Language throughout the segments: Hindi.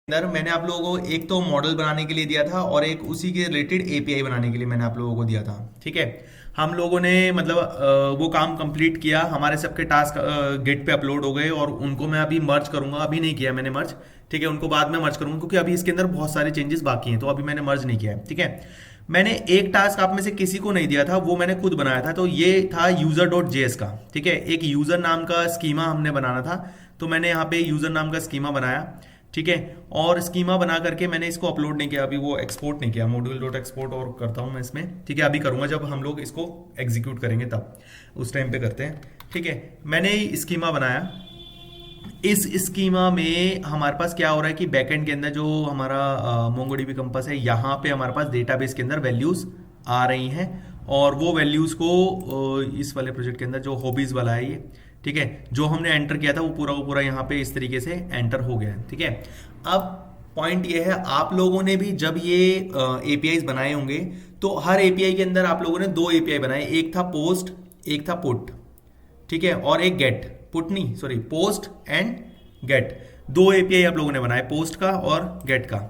अंदर मैंने आप लोगों को एक तो मॉडल बनाने के लिए दिया था और एक उसी के रिलेटेड एपीआई बनाने के लिए मैंने आप लोगों को दिया था। ठीक है, हम लोगों ने मतलब वो काम कंप्लीट किया, हमारे सबके टास्क गिट पे अपलोड हो गए और उनको मैं अभी मर्ज करूंगा। अभी नहीं किया मैंने मर्ज, ठीक है, उनको बाद में मर्ज करूंगा क्योंकि अभी इसके अंदर बहुत सारे चेंजेस बाकी हैं, तो अभी मैंने मर्ज नहीं किया है। ठीक है, मैंने एक टास्क आप में से किसी को नहीं दिया था, वो मैंने खुद बनाया था, तो ये था यूजर डॉट जेएस का। ठीक है, एक यूजर नाम का स्कीमा हमने बनाना था, तो मैंने यहाँ पे यूजर नाम का स्कीमा बनाया। ठीक है, और स्कीमा बना करके मैंने इसको अपलोड नहीं किया, अभी वो एक्सपोर्ट नहीं किया, मॉड्यूल डॉट एक्सपोर्ट और करता हूँ मैं इसमें। ठीक है, अभी करूंगा जब हम लोग इसको एग्जीक्यूट करेंगे तब, उस टाइम पे करते हैं। ठीक है, मैंने स्कीमा बनाया। इस स्कीमा में हमारे पास क्या हो रहा है कि बैकएंड के अंदर जो हमारा मोंगोडीबी कंपास है, यहाँ पे हमारे पास डेटाबेस के अंदर वैल्यूज आ रही हैं और वो वैल्यूज को इस वाले प्रोजेक्ट के अंदर जो हॉबीज वाला है ये, ठीक है, जो हमने एंटर किया था वो पूरा का पूरा यहाँ पे इस तरीके से एंटर हो गया है। ठीक है, अब पॉइंट ये है, आप लोगों ने भी जब ये एपीआईज बनाए होंगे तो हर एपीआई के अंदर आप लोगों ने दो एपीआई बनाए, एक था पोस्ट, एक था पुट। ठीक है, और एक गेट, पुट नहीं सॉरी, पोस्ट एंड गेट, दो एपीआई आप लोगों ने बनाए, पोस्ट का और गेट का।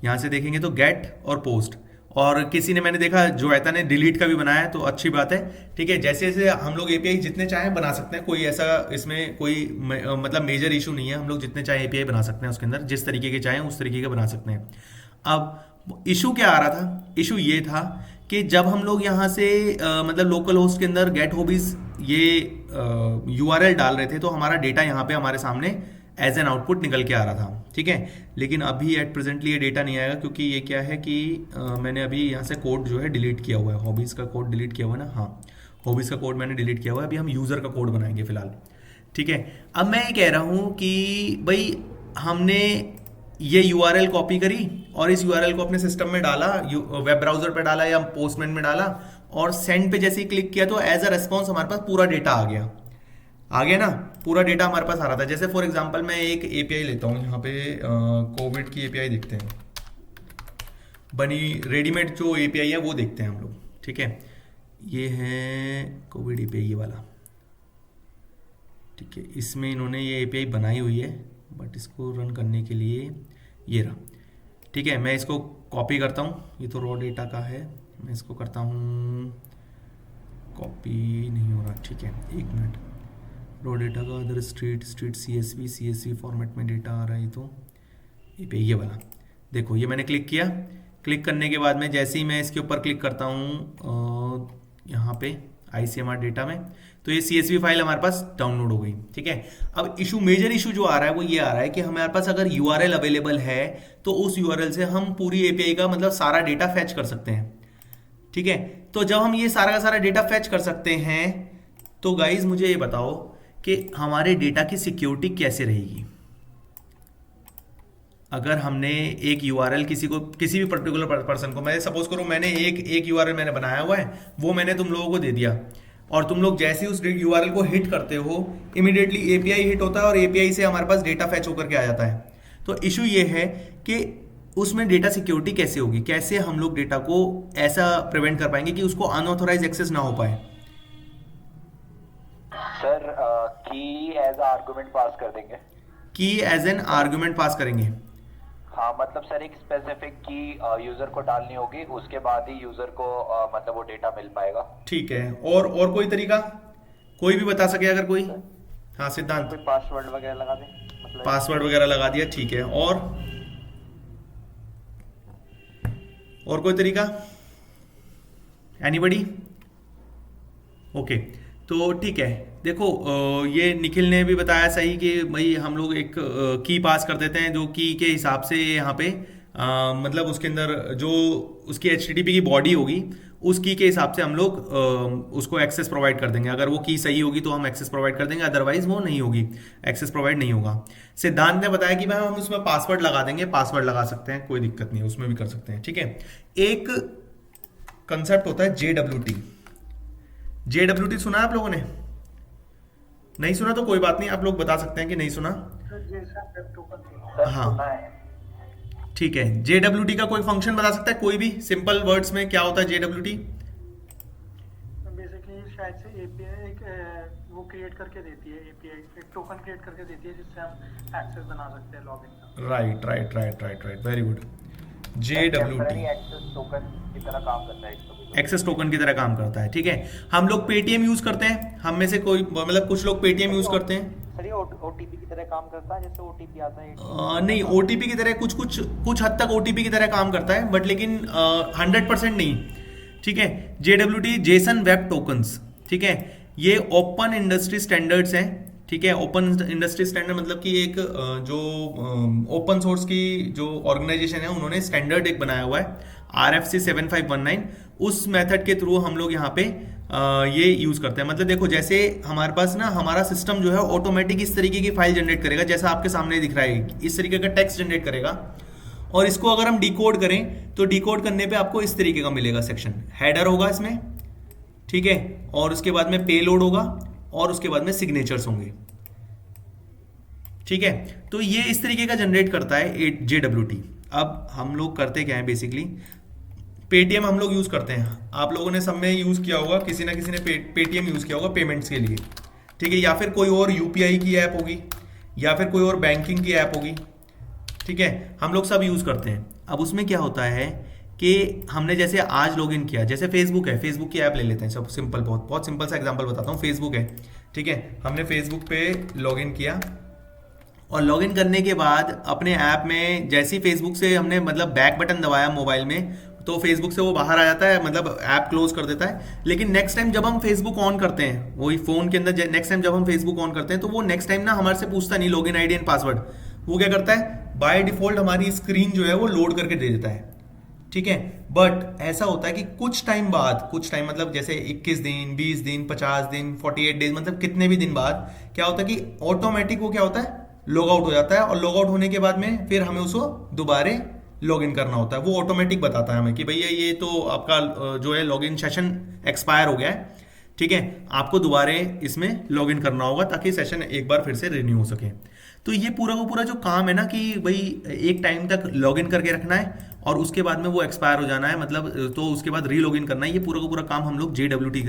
यहां से देखेंगे तो गेट और पोस्ट, और किसी ने मैंने देखा जोएता ने डिलीट का भी बनाया है, तो अच्छी बात है। ठीक है, जैसे जैसे हम लोग एपीआई जितने चाहें बना सकते हैं, कोई ऐसा इसमें कोई मतलब मेजर इशू नहीं है, हम लोग जितने चाहे एपीआई बना सकते हैं उसके अंदर, जिस तरीके के चाहें उस तरीके के बना सकते हैं। अब इशू क्या आ रहा था, इशू ये था कि जब हम लोग यहाँ से मतलब लोकल होस्ट के अंदर गेट हॉबीज ये यूआरएल डाल रहे थे, तो हमारा डेटा यहाँ पे हमारे सामने एज एन आउटपुट निकल के आ रहा था। ठीक है, लेकिन अभी एट प्रेजेंटली ये डेटा नहीं आएगा क्योंकि ये क्या है कि मैंने अभी यहाँ से कोड जो है डिलीट किया हुआ है, हॉबीज का कोड डिलीट किया हुआ है ना, हाँ हॉबीज का कोड मैंने डिलीट किया हुआ है, अभी हम यूजर का कोड बनाएंगे फिलहाल। ठीक है, अब मैं ये कह रहा हूँ कि भाई हमने ये यूआरएल कॉपी करी और इस यूआरएल को अपने सिस्टम में डाला, वेब ब्राउजर पे डाला या पोस्टमैन में डाला, और सेंड पे जैसे ही क्लिक किया तो एज अ रेस्पॉन्स हमारे पास पूरा डेटा आ गया, आ गया ना, पूरा डेटा हमारे पास आ रहा था। जैसे फॉर एग्जांपल मैं एक एपीआई लेता हूँ, यहाँ पे कोविड की एपीआई देखते हैं, बनी रेडीमेड जो एपीआई है वो देखते हैं हम लोग। ठीक है, ये है कोविड एपीआई ये वाला। ठीक है, इसमें इन्होंने ये एपीआई बनाई हुई है, बट इसको रन करने के लिए ये रहा। ठीक है, मैं इसको कॉपी करता हूँ, ये तो रॉ डेटा का है, मैं इसको करता हूँ कॉपी, नहीं हो रहा। ठीक है, एक मिनट, रॉ डेटा का अदर स्ट्रीट सीएसवी फॉर्मेट में डेटा आ रहा है, तो ये पे ये वाला देखो, ये मैंने क्लिक किया। क्लिक करने के बाद में जैसे ही मैं इसके ऊपर क्लिक करता हूँ यहाँ पे आईसीएमआर डेटा में, तो ये सीएसवी फाइल हमारे पास डाउनलोड हो गई। ठीक है, अब इशू, मेजर इशू जो आ रहा है वो ये आ रहा है कि हमारे पास अगर यूआरएल अवेलेबल है तो उस यूआरएल से हम पूरी एपीआई का मतलब सारा डेटा फैच कर सकते हैं। ठीक है, तो जब हम ये सारा का सारा डेटा फैच कर सकते हैं, तो गाइज मुझे ये बताओ कि हमारे डेटा की सिक्योरिटी कैसे रहेगी। अगर हमने एक यूआरएल किसी को, किसी भी पर्टिकुलर पर्सन को, मैं सपोज करूं मैंने एक यूआरएल मैंने बनाया हुआ है, वो मैंने तुम लोगों को दे दिया, और तुम लोग जैसे ही उस यूआरएल को हिट करते हो इमीडिएटली एपीआई हिट होता है और एपीआई से हमारे पास डेटा फैच होकर के आ जाता है। तो इशू ये है कि उसमें डेटा सिक्योरिटी कैसे होगी, कैसे हम लोग डेटा को ऐसा प्रिवेंट कर पाएंगे कि उसको अनऑथोराइज एक्सेस ना हो पाए। सर की एज आर्गुमेंट पास कर देंगे। की एज एन आर्गुमेंट पास करेंगे। हाँ, मतलब सर एक स्पेसिफिक की यूजर को डालनी होगी, उसके बाद ही यूजर को मतलब वो डेटा मिल पाएगा। ठीक है, और कोई तरीका कोई भी बता सके अगर कोई। हाँ सिद्धांत, कोई पासवर्ड वगैरह लगा दे, मतलब पासवर्ड वगैरह लगा दिया, ठीक है, और कोई तरीका, एनीबडी? ओके, तो ठीक है, देखो ये निखिल ने भी बताया सही कि भाई हम लोग एक की पास कर देते हैं, जो की के हिसाब से यहाँ पे मतलब उसके अंदर जो उसकी HTTP की बॉडी होगी उस की के हिसाब से हम लोग उसको एक्सेस प्रोवाइड कर देंगे। अगर वो की सही होगी तो हम एक्सेस प्रोवाइड कर देंगे, अदरवाइज वो नहीं होगी, एक्सेस प्रोवाइड नहीं होगा। सिद्धांत ने बताया कि भाई हम उसमें पासवर्ड लगा देंगे, पासवर्ड लगा सकते हैं, कोई दिक्कत नहीं है, उसमें भी कर सकते हैं। ठीक है, एक कंसेप्ट होता है JWT। JWT सुना है आप लोगों ने? नहीं सुना तो कोई बात नहीं, आप लोग बता सकते हैं कि नहीं सुना। हाँ ठीक है, JWT का कोई फंक्शन बता सकता है कोई भी, सिंपल वर्ड्स में क्या होता है JWT? की शायद से एपीआई एक वो क्रिएट करके देती है, एपीआई एक टोकन क्रिएट करके देती है जिससे हम एक्सेस बना सकते हैं लॉगिन का। Right right right right right, very good. Temporary JWT access token की तरह काम करता है इसको। एक्सेस टोकन की तरह काम करता है, ठीक है। हम लोग पेटीएम यूज करते हैं, हम में से कोई मतलब कुछ लोग पेटीएम यूज करते हैं। सर ये ओटीपी की तरह काम करता है, जैसे ओटीपी आता है नहीं, ओटीपी की तरह कुछ हद तक ओटीपी की तरह काम करता है, बट लेकिन 100% नहीं, ठीक है। JWT जेसन वेब टोकन्स, ठीक है, ये ओपन इंडस्ट्री स्टैंडर्ड्स हैं, ठीक है। ओपन इंडस्ट्री स्टैंडर्ड मतलब कि एक जो ओपन सोर्स की जो ऑर्गेनाइजेशन है उन्होंने स्टैंडर्ड एक बनाया हुआ है RFC 7519, उस मेथड के थ्रू हम लोग यहाँ पे ये यूज करते हैं। मतलब देखो, जैसे हमारे पास ना हमारा सिस्टम जो है ऑटोमेटिक इस तरीके की फाइल जनरेट करेगा, जैसा आपके सामने दिख रहा है, इस तरीके का टेक्स्ट जनरेट करेगा, और इसको अगर हम डिकोड करें तो डिकोड करने पे आपको इस तरीके का मिलेगा सेक्शन। हेडर होगा इसमें, ठीक है, और उसके बाद में पेलोड होगा, और उसके बाद में सिग्नेचर्स होंगे, ठीक है। तो ये इस तरीके का जनरेट करता है JWT। अब हम लोग करते क्या है, बेसिकली पेटीएम हम लोग यूज करते हैं, आप लोगों ने सब में यूज किया होगा, किसी ना किसी ने पेटीएम यूज किया होगा पेमेंट्स के लिए, ठीक है, या फिर कोई और यूपीआई की ऐप होगी, या फिर कोई और बैंकिंग की ऐप होगी, ठीक है, हम लोग सब यूज करते हैं। अब उसमें क्या होता है कि हमने जैसे आज लॉगिन किया, जैसे फेसबुक है, फेसबुक की ऐप ले लेते हैं, सब सिंपल, बहुत बहुत सिंपल सा एग्जांपल बताता हूँ। फेसबुक है, ठीक है, हमने फेसबुक पे लॉगिन किया, और लॉगिन करने के बाद अपने ऐप में जैसे ही फेसबुक से हमने मतलब बैक बटन दबाया मोबाइल में, तो फेसबुक से वो बाहर आ जाता है, मतलब ऐप क्लोज कर देता है। लेकिन नेक्स्ट टाइम जब हम फेसबुक ऑन करते हैं, वही फोन के अंदर नेक्स्ट टाइम जब हम फेसबुक ऑन करते हैं, तो वो नेक्स्ट टाइम ना हमारे से पूछता नहीं लॉगिन आईडी एंड पासवर्ड, वो क्या करता है, बाय डिफॉल्ट हमारी स्क्रीन जो है वो लोड करके दे देता है, ठीक है। बट ऐसा होता है कि कुछ टाइम बाद, कुछ टाइम मतलब जैसे 21 दिन, 20 दिन, 50 दिन, 48 डेज, मतलब कितने भी दिन बाद क्या होता है कि ऑटोमेटिक वो क्या होता है, लॉग आउट हो जाता है, और लॉग आउट होने के बाद में फिर हमें उसको दोबारे लॉगिन करना होता है। वो ऑटोमेटिक बताता है हमें कि भैया ये तो आपका जो है लॉगिन सेशन एक्सपायर हो गया है, ठीक है, आपको दोबारे इसमें लॉगिन करना होगा ताकि सेशन एक बार फिर से रिन्यू हो सके। तो ये पूरा का पूरा जो काम है ना कि भाई एक टाइम तक लॉगिन करके रखना है और उसके बाद में वो एक्सपायर हो जाना है, मतलब तो उसके बाद री लॉगिन करना है, ये पूरा का पूरा काम हम लोग JWT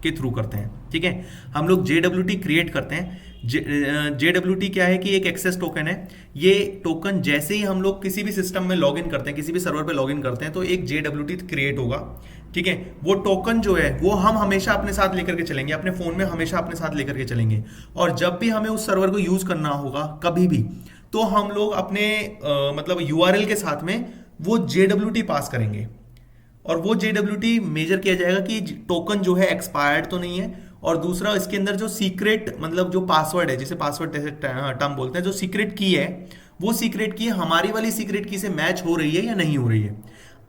के थ्रू करते हैं, ठीक है। हम लोग JWT क्रिएट करते हैं। JWT क्या है कि एक एक्सेस टोकन है। ये टोकन जैसे ही हम लोग किसी भी सिस्टम में लॉगिन करते हैं, किसी भी सर्वर पे लॉगिन करते हैं, तो एक JWT क्रिएट होगा, ठीक है। वो टोकन जो है वो हम हमेशा अपने साथ लेकर के चलेंगे, अपने फोन में हमेशा अपने साथ लेकर के चलेंगे, और जब भी हमें उस सर्वर को यूज करना होगा कभी भी, तो हम लोग अपने मतलब URL के साथ में वो JWT पास करेंगे, और वो JWT मेजर किया जाएगा कि टोकन जो है एक्सपायर्ड तो नहीं है, और दूसरा इसके अंदर जो सीक्रेट मतलब जो पासवर्ड है, जिसे पासवर्ड टर्म बोलते हैं, जो सीक्रेट की है, वो सीक्रेट की हमारी वाली सीक्रेट की से मैच हो रही है या नहीं हो रही है।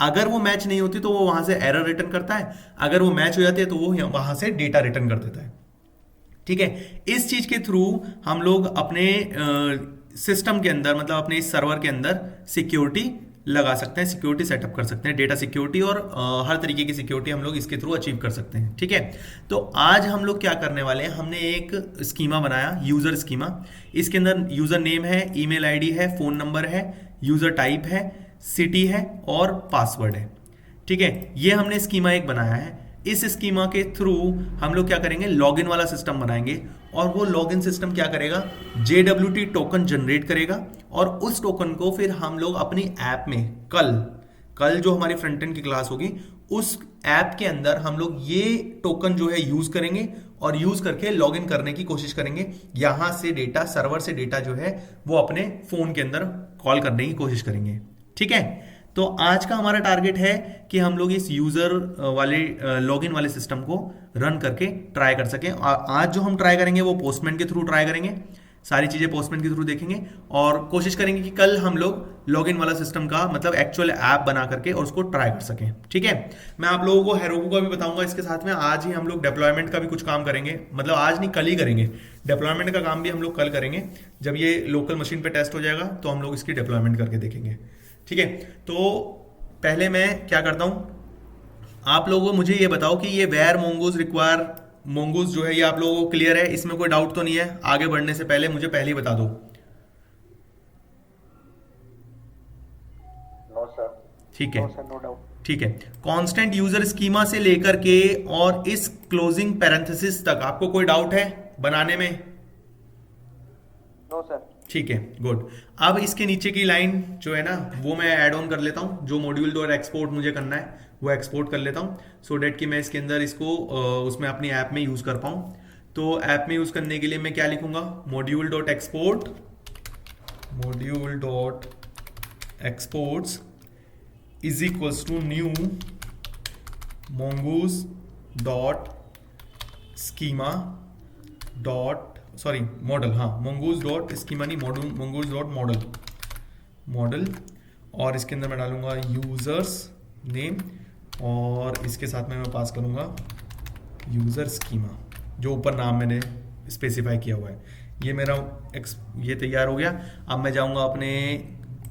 अगर वो मैच नहीं होती तो वो वहां से एरर रिटर्न करता है, अगर वो मैच हो जाती है तो वो वहां से डेटा रिटर्न कर देता है, ठीक है। इस चीज के थ्रू हम लोग अपने सिस्टम के अंदर, मतलब अपने इस सर्वर के अंदर सिक्योरिटी लगा सकते हैं, सिक्योरिटी सेटअप कर सकते हैं, डेटा सिक्योरिटी और हर तरीके की सिक्योरिटी हम लोग इसके थ्रू अचीव कर सकते हैं, ठीक है। तो आज हम लोग क्या करने वाले हैं, हमने एक स्कीमा बनाया, यूजर स्कीमा। इसके अंदर यूजर नेम है, ईमेल आईडी है, फोन नंबर है, यूजर टाइप है, सिटी है और पासवर्ड है, ठीक है। ये हमने स्कीमा एक बनाया है। इस स्कीमा के थ्रू हम लोग क्या करेंगे, लॉगिन वाला सिस्टम बनाएंगे, और वो लॉगिन सिस्टम क्या करेगा, JWT टोकन जनरेट करेगा, और उस टोकन को फिर हम लोग अपनी ऐप में कल जो हमारी फ्रंट एंड की क्लास होगी, उस ऐप के अंदर हम लोग ये टोकन जो है यूज करेंगे, और यूज करके लॉगिन करने की कोशिश करेंगे। यहां से डेटा, सर्वर से डेटा जो है वो अपने फोन के अंदर कॉल करने की कोशिश करेंगे, ठीक है। तो आज का हमारा टारगेट है कि हम लोग इस यूजर वाले लॉगिन वाले सिस्टम को रन करके ट्राई कर सकें। आज जो हम ट्राई करेंगे वो पोस्टमैन के थ्रू ट्राई करेंगे, सारी चीजें पोस्टमैन के थ्रू देखेंगे, और कोशिश करेंगे कि कल हम लोग लॉगिन वाला सिस्टम का मतलब एक्चुअल ऐप बना करके और उसको ट्राई कर सकें, ठीक है। मैं आप लोगों को हेरोकू का भी बताऊंगा इसके साथ में। आज ही हम लोग डिप्लॉयमेंट का भी कुछ काम करेंगे, मतलब आज नहीं कल ही करेंगे, डिप्लॉयमेंट का काम भी हम लोग कल करेंगे। जब ये लोकल मशीन पे टेस्ट हो जाएगा तो हम लोग इसकी डिप्लॉयमेंट करके देखेंगे, ठीक है। तो पहले मैं क्या करता हूं, आप लोगों को मुझे ये बताओ कि ये वेयर मोंगोज रिक्वायर मोंगोज जो है ये आप लोगों को क्लियर है, इसमें कोई डाउट तो नहीं है। आगे बढ़ने से पहले मुझे पहले ही बता दो। No sir. ठीक है, नो सर, नो डाउट। ठीक है, कांस्टेंट यूजर स्कीमा से लेकर के और इस क्लोजिंग पैरेंथेसिस तक आपको कोई डाउट है बनाने में? No sir. ठीक है, गुड। अब इसके नीचे की लाइन जो है ना वो मैं ऐड ऑन कर लेता हूं, जो मॉड्यूल डॉट एक्सपोर्ट मुझे करना है वो एक्सपोर्ट कर लेता हूं, सो डेट कि मैं इसके अंदर इसको उसमें अपनी ऐप में यूज कर पाऊं। तो ऐप में यूज करने के लिए मैं क्या लिखूंगा, module dot export, module dot exports is equals to new mongoose dot schema dot sorry model, हाँ mongoose डॉट स्कीमा नहीं, mongoose डॉट मॉडल, और इसके अंदर मैं डालूंगा यूजर्स नेम और इसके साथ में मैं पास करूंगा यूजर स्कीमा, जो ऊपर नाम मैंने स्पेसिफाई किया हुआ है। ये मेरा ये तैयार हो गया। अब मैं जाऊंगा अपने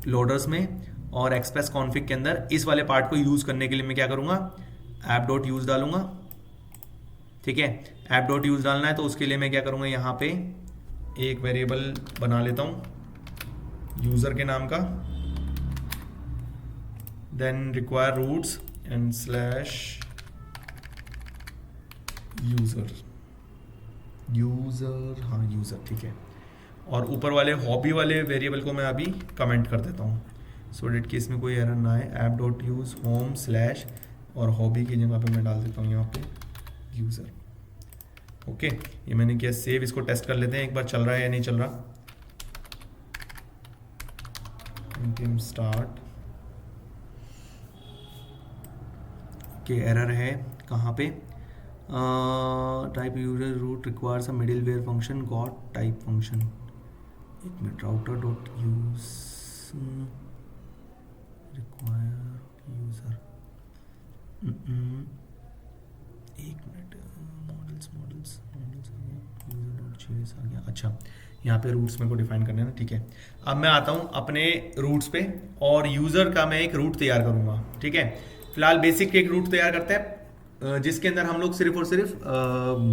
लोडर्स में और एक्सप्रेस कॉन्फिग के अंदर इस वाले पार्ट को यूज करने के लिए मैं क्या करूंगा, ऐप डॉट यूज डालूंगा। ठीक है, ऐप डॉट यूज डालना है तो उसके लिए मैं क्या करूंगा, यहाँ पे एक वेरिएबल बना लेता हूं यूजर के नाम का, then require routes and slash user, हाँ यूजर, ठीक है। और ऊपर वाले हॉबी वाले वेरिएबल को मैं अभी कमेंट कर देता हूँ सो डेट कि इसमें कोई एरर ना आए। App dot use home slash और हॉबी की जगह पे मैं डाल देता हूँ यहाँ पे यूजर। ओके, ये मैंने किया सेव। इसको टेस्ट कर लेते हैं एक बार चल रहा है या नहीं चल रहा। स्टार्ट। ओके, एरर है कहाँ पे, type user route requires a middleware function got type function. एक minute, router dot use require user, एक minute, models user dot JS आ गया। अच्छा, यहाँ पे रूट्स मेरे को डिफाइन करने हैं ना, ठीक है। अब मैं आता हूँ अपने रूट्स पे और यूजर का मैं एक रूट तैयार करूंगा। ठीक है, फिलहाल बेसिक एक रूट तैयार करते हैं जिसके अंदर हम लोग सिर्फ और सिर्फ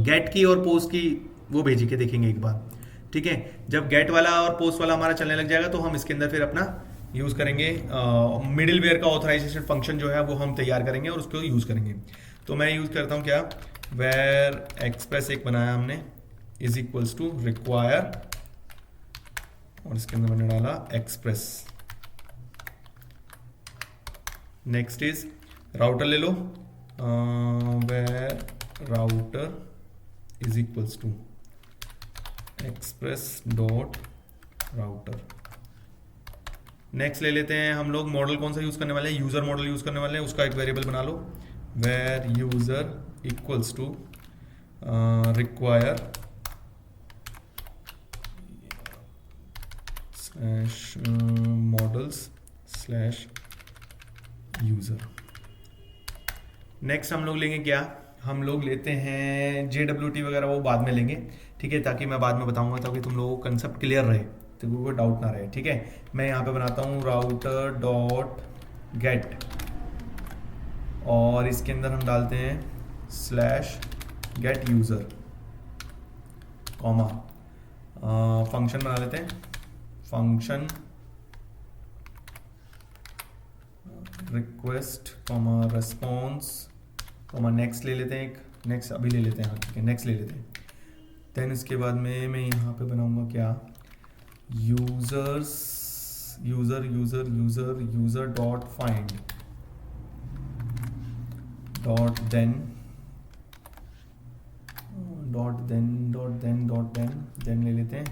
गेट की और पोस्ट की वो भेजी के देखेंगे एक बार। ठीक है, जब गेट वाला और पोस्ट वाला हमारा चलने लग जाएगा तो हम इसके अंदर फिर अपना यूज करेंगे मिडिल वेयर का ऑथराइजेशन फंक्शन जो है वो हम तैयार करेंगे और उसको यूज करेंगे। तो मैं यूज करता हूँ क्या, वेर एक्सप्रेस एक बनाया हमने इज इक्वल्स टू रिक्वायर और इसके अंदर मैंने डाला एक्सप्रेस। नेक्स्ट इज राउटर ले लो, var router is equals to express dot router. Next ले लेते हैं हम लोग मॉडल कौन सा यूज करने वाले हैं, यूजर मॉडल यूज करने वाले हैं, उसका एक वेरिएबल बना लो, var user equals to require slash models slash user. Next हम लोग लेंगे क्या, हम लोग लेते हैं JWT वगैरह, वो बाद में लेंगे। ठीक है, ताकि मैं बाद में बताऊंगा ताकि तुम लोगों को कंसेप्ट क्लियर रहे, तो कोई डाउट ना रहे। ठीक है, मैं यहाँ पे बनाता हूँ राउटर डॉट गेट और इसके अंदर हम डालते हैं slash gate user comma function बना लेते हैं, function request comma response comma next ले लेते हैं, एक नेक्स्ट अभी ले लेते हैं, हाँ ठीक है, नेक्स्ट ले लेते हैं। देन इसके बाद में मैं यहाँ पे बनाऊंगा क्या, users user dot find dot then then ले लेते हैं।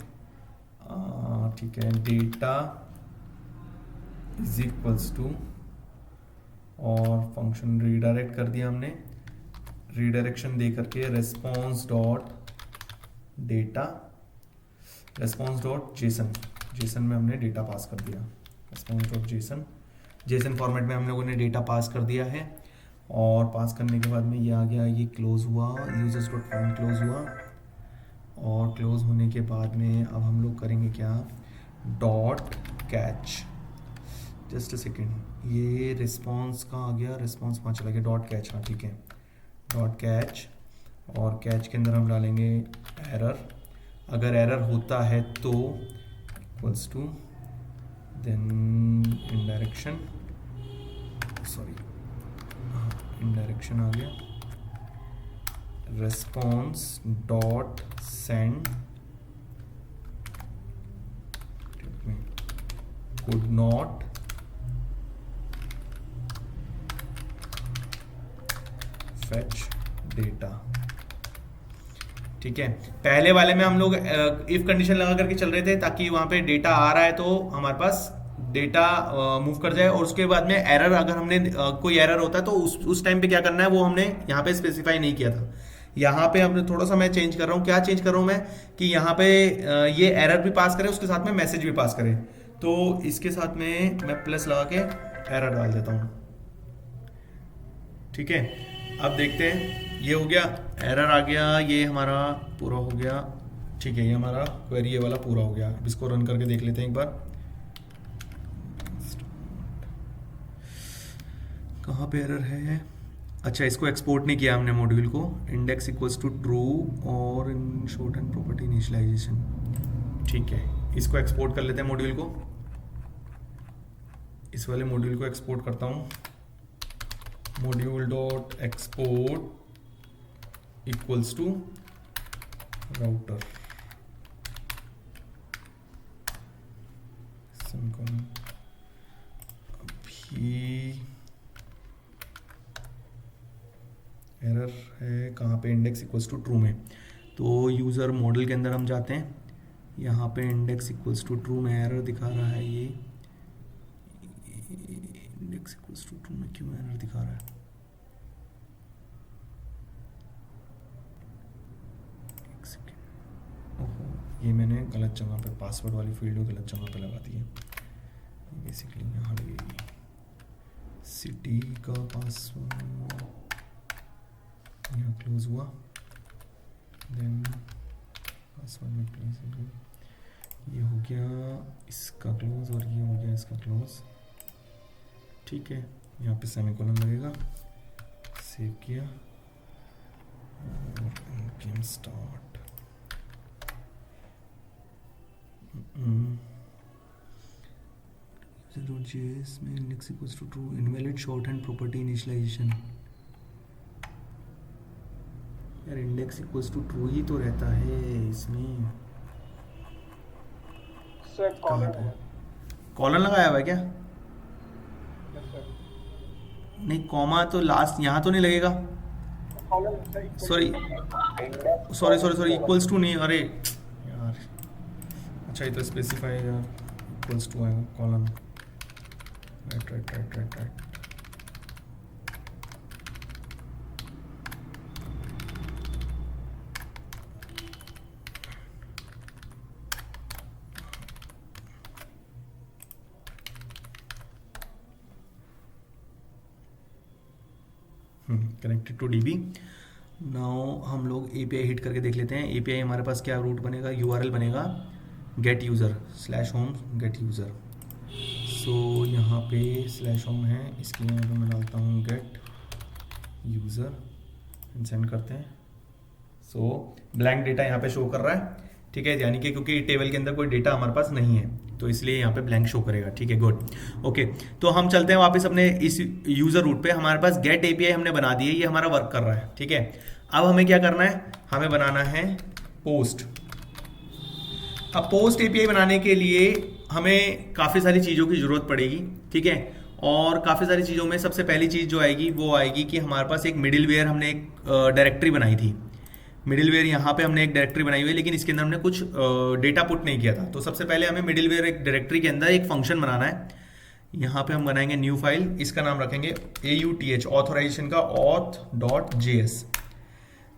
ठीक है, डेटा इज इक्वल्स टू और फंक्शन रीडायरेक्ट कर दिया हमने, रीडायरेक्शन दे करके response dot data, response dot JSON में हमने डेटा पास कर दिया, रेस्पॉन्स डॉट जेसन फॉर्मेट में हम लोगों ने डेटा पास कर दिया है। और पास करने के बाद में ये आ गया, ये क्लोज हुआ, यूजर्स डॉट फाइंड क्लोज हुआ और क्लोज होने के बाद में अब हम लोग करेंगे क्या, dot catch, just a second, ये रिस्पॉन्स का आ गया, रिस्पॉन्स वहाँ चला गया, डॉट कैच, हाँ ठीक है, डॉट कैच और कैच के अंदर हम डालेंगे एरर, अगर एरर होता है तो equals to then indirection, sorry indirection आ गया, response dot send could not fetch data। ठीक है, पहले वाले में हम लोग इफ कंडीशन लगा करके चल रहे थे ताकि वहां पे डेटा आ रहा है तो हमारे पास डेटा मूव कर जाए, और उसके बाद में एरर, अगर हमने कोई एरर होता है तो उस टाइम पे क्या करना है वो हमने यहाँ पे स्पेसिफाई नहीं किया था। यहाँ पे हमने थोड़ा सा मैं चेंज कर रहा हूँ, क्या चेंज कर रहा हूँ मैं कि यहाँ पे ये एरर भी पास करे, उसके साथ में मैसेज भी पास करे। तो इसके साथ में मैं प्लस लगा के एरर डाल देता हूँ। ठीक है, अब देखते हैं, ये हो गया, एरर आ गया, ये हमारा पूरा हो गया। ठीक है, ये हमारा क्वेरी ये वाला पूरा हो गया। अब इसको रन करके देख लेते हैं एक बार, कहाँ पे एरर है। अच्छा, इसको एक्सपोर्ट नहीं किया हमने मॉड्यूल को, इंडेक्स इक्वल्स टू ट्रू और in short and property initialization. ठीक है, इसको एक्सपोर्ट कर लेते हैं मॉड्यूल को, इस वाले मॉड्यूल को एक्सपोर्ट करता हूँ, module dot export equals to router अभी एरर है कहाँ पे, इंडेक्स इक्वल्स टू ट्रू में। तो यूज़र मॉडल के अंदर हम जाते हैं, यहाँ पे इंडेक्स इक्वल्स टू ट्रू में एरर दिखा रहा है। ये इंडेक्स इक्वल्स टू ट्रू में क्यों एरर दिखा रहा है? एक सेकेंड, ओहो, ये मैंने गलत जगह पे पासवर्ड वाली फील्ड को गलत जगह पे लगा दी है। बेसिकली यहाँ लगेगी सिटी का पासवर्ड, यहाँ क्लोज हुआ, देन पासवर्ड में क्लोज हो गया, ये हो गया इसका क्लोज और ये हो गया इसका क्लोज। ठीक है, यहाँ पे सेमीकोलन लगेगा, सेव किया और गेम स्टार्ट। JS में index equals to true, invalid short hand property initialization. यार इंडेक्स इक्वल्स टू ट्रू ही तो रहता है इसमें, कॉलन लगाया हुआ है क्या? नहीं, कॉमा तो लास्ट यहाँ तो नहीं लगेगा। सॉरी इक्वल्स टू नहीं, अरे यार, अच्छा ये तो स्पेसिफाई यार, इक्वल्स टू आएगा colon. Right. Connected to DB। Now हम लोग API हिट करके देख लेते हैं। API हमारे पास क्या रूट बनेगा, URL बनेगा get user /home get user. So यहाँ पे /home है, इसके लिए मैं डालता हूँ गेट यूज़र एंड सेंड करते हैं। सो ब्लैंक डेटा यहाँ पे शो कर रहा है। ठीक है, यानी कि क्योंकि टेबल के अंदर कोई डेटा हमारे पास नहीं है तो इसलिए यहाँ पे ब्लैंक शो करेगा। ठीक है, गुड, ओके। तो हम चलते हैं वापस अपने इस यूजर रूट पे। हमारे पास गेट API हमने बना दी है, ये हमारा वर्क कर रहा है। ठीक है, अब हमें क्या करना है, हमें बनाना है पोस्ट। अब पोस्ट API बनाने के लिए हमें काफ़ी सारी चीज़ों की ज़रूरत पड़ेगी। ठीक है, और काफ़ी सारी चीज़ों में सबसे पहली चीज़ जो आएगी वो आएगी कि हमारे पास एक मिडिलवेयर, हमने एक डायरेक्टरी बनाई थी। मिडिलवेयर यहाँ पे हमने एक डायरेक्टरी बनाई हुई है, लेकिन इसके अंदर हमने कुछ डेटा पुट नहीं किया था। तो सबसे पहले हमें मिडिलवेयर एक डायरेक्टरी के अंदर एक फंक्शन बनाना है। यहाँ पे हम बनाएंगे न्यू फाइल, इसका नाम रखेंगे AUTH, ऑथोराइजेशन का auth.js।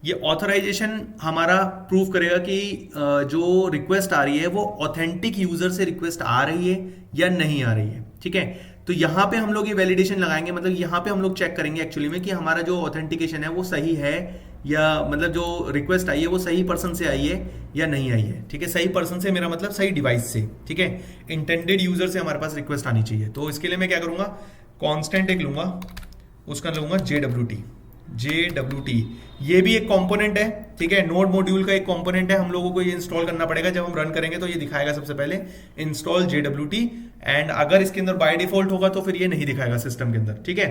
ये ऑथोराइजेशन हमारा प्रूव करेगा कि जो रिक्वेस्ट आ रही है वो ऑथेंटिक यूजर से रिक्वेस्ट आ रही है या नहीं आ रही है। ठीक है, तो यहाँ पे हम लोग ये वैलिडेशन लगाएंगे, मतलब यहाँ पे हम लोग चेक करेंगे एक्चुअली में कि हमारा जो ऑथेंटिकेशन है वो सही है, या मतलब जो रिक्वेस्ट आई है वो सही पर्सन से आई है या नहीं आई है। ठीक है, सही पर्सन से मेरा मतलब सही डिवाइस से। ठीक है, इंटेंडेड यूजर से हमारे पास रिक्वेस्ट आनी चाहिए। तो इसके लिए मैं क्या करूंगा, कॉन्स्टेंट एक लूंगा, उसका लूंगा JWT, JWT, ये भी एक कंपोनेंट है, ठीक है, नोड मॉड्यूल का एक कंपोनेंट है। हम लोगों को ये इंस्टॉल करना पड़ेगा। जब हम रन करेंगे तो ये दिखाएगा सबसे पहले इंस्टॉल JWT, एंड अगर इसके अंदर बाय डिफॉल्ट होगा तो फिर ये नहीं दिखाएगा सिस्टम के अंदर, ठीक है।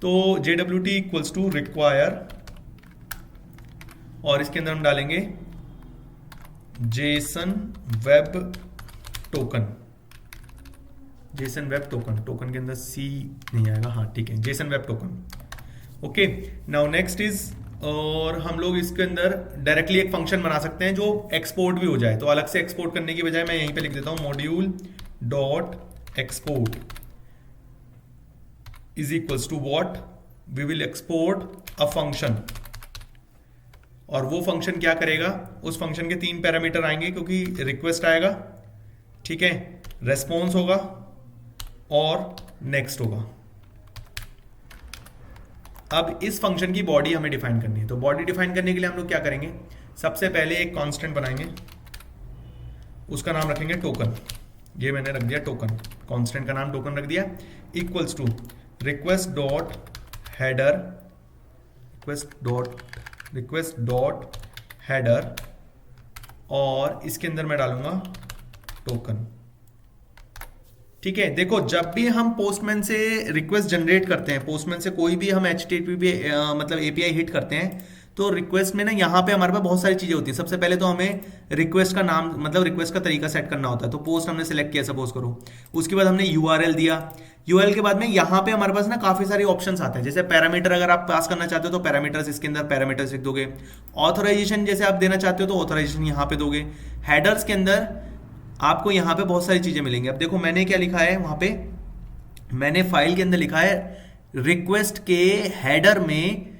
तो JWT इक्वल्स टू रिक्वायर, और इसके अंदर हम डालेंगे Jason web token. Jason web token, token के अंदर सी नहीं आएगा, हाँ ठीक है, Jason web token. Okay, now next is, और हम लोग इसके अंदर डायरेक्टली एक फंक्शन बना सकते हैं जो एक्सपोर्ट भी हो जाए। तो अलग से एक्सपोर्ट करने की बजाय मैं यहीं पे लिख देता हूं module dot export is equals to what, we will export a function. और वो फंक्शन क्या करेगा, उस फंक्शन के 3 पैरामीटर आएंगे, क्योंकि रिक्वेस्ट आएगा, ठीक है, रेस्पॉन्स होगा और नेक्स्ट होगा। अब इस फंक्शन की बॉडी हमें डिफाइन करनी है। तो बॉडी डिफाइन करने के लिए हम लोग क्या करेंगे, सबसे पहले एक कांस्टेंट बनाएंगे, उसका नाम रखेंगे टोकन। ये मैंने रख दिया टोकन, कांस्टेंट का नाम टोकन रख दिया, equals to request dot header, request dot header, और इसके अंदर मैं डालूंगा टोकन, ठीक है। देखो, जब भी हम पोस्टमैन से रिक्वेस्ट जनरेट करते हैं, पोस्टमैन से कोई भी हम HTTP मतलब API हिट करते हैं, तो रिक्वेस्ट में ना यहाँ पे हमारे पास बहुत सारी चीजें होती है। सबसे पहले तो हमें रिक्वेस्ट का नाम, मतलब रिक्वेस्ट का तरीका सेट करना होता है। तो पोस्ट हमने सेलेक्ट किया, सपोज करो, उसके बाद हमने URL दिया। URL के बाद में यहाँ पे हमारे पास ना काफी सारे ऑप्शंस आते हैं, जैसे पैरामीटर अगर आप पास करना चाहते हो तो पैरामीटर्स, इसके अंदर पैरामीटर्स लिख दोगे। ऑथराइजेशन जैसे आप देना चाहते हो तो ऑथराइजेशन यहाँ पे दोगे। हेडर्स के अंदर आपको यहाँ पे बहुत सारी चीजें मिलेंगी। अब देखो मैंने क्या लिखा है, वहां पे मैंने फाइल के अंदर लिखा है रिक्वेस्ट के हेडर में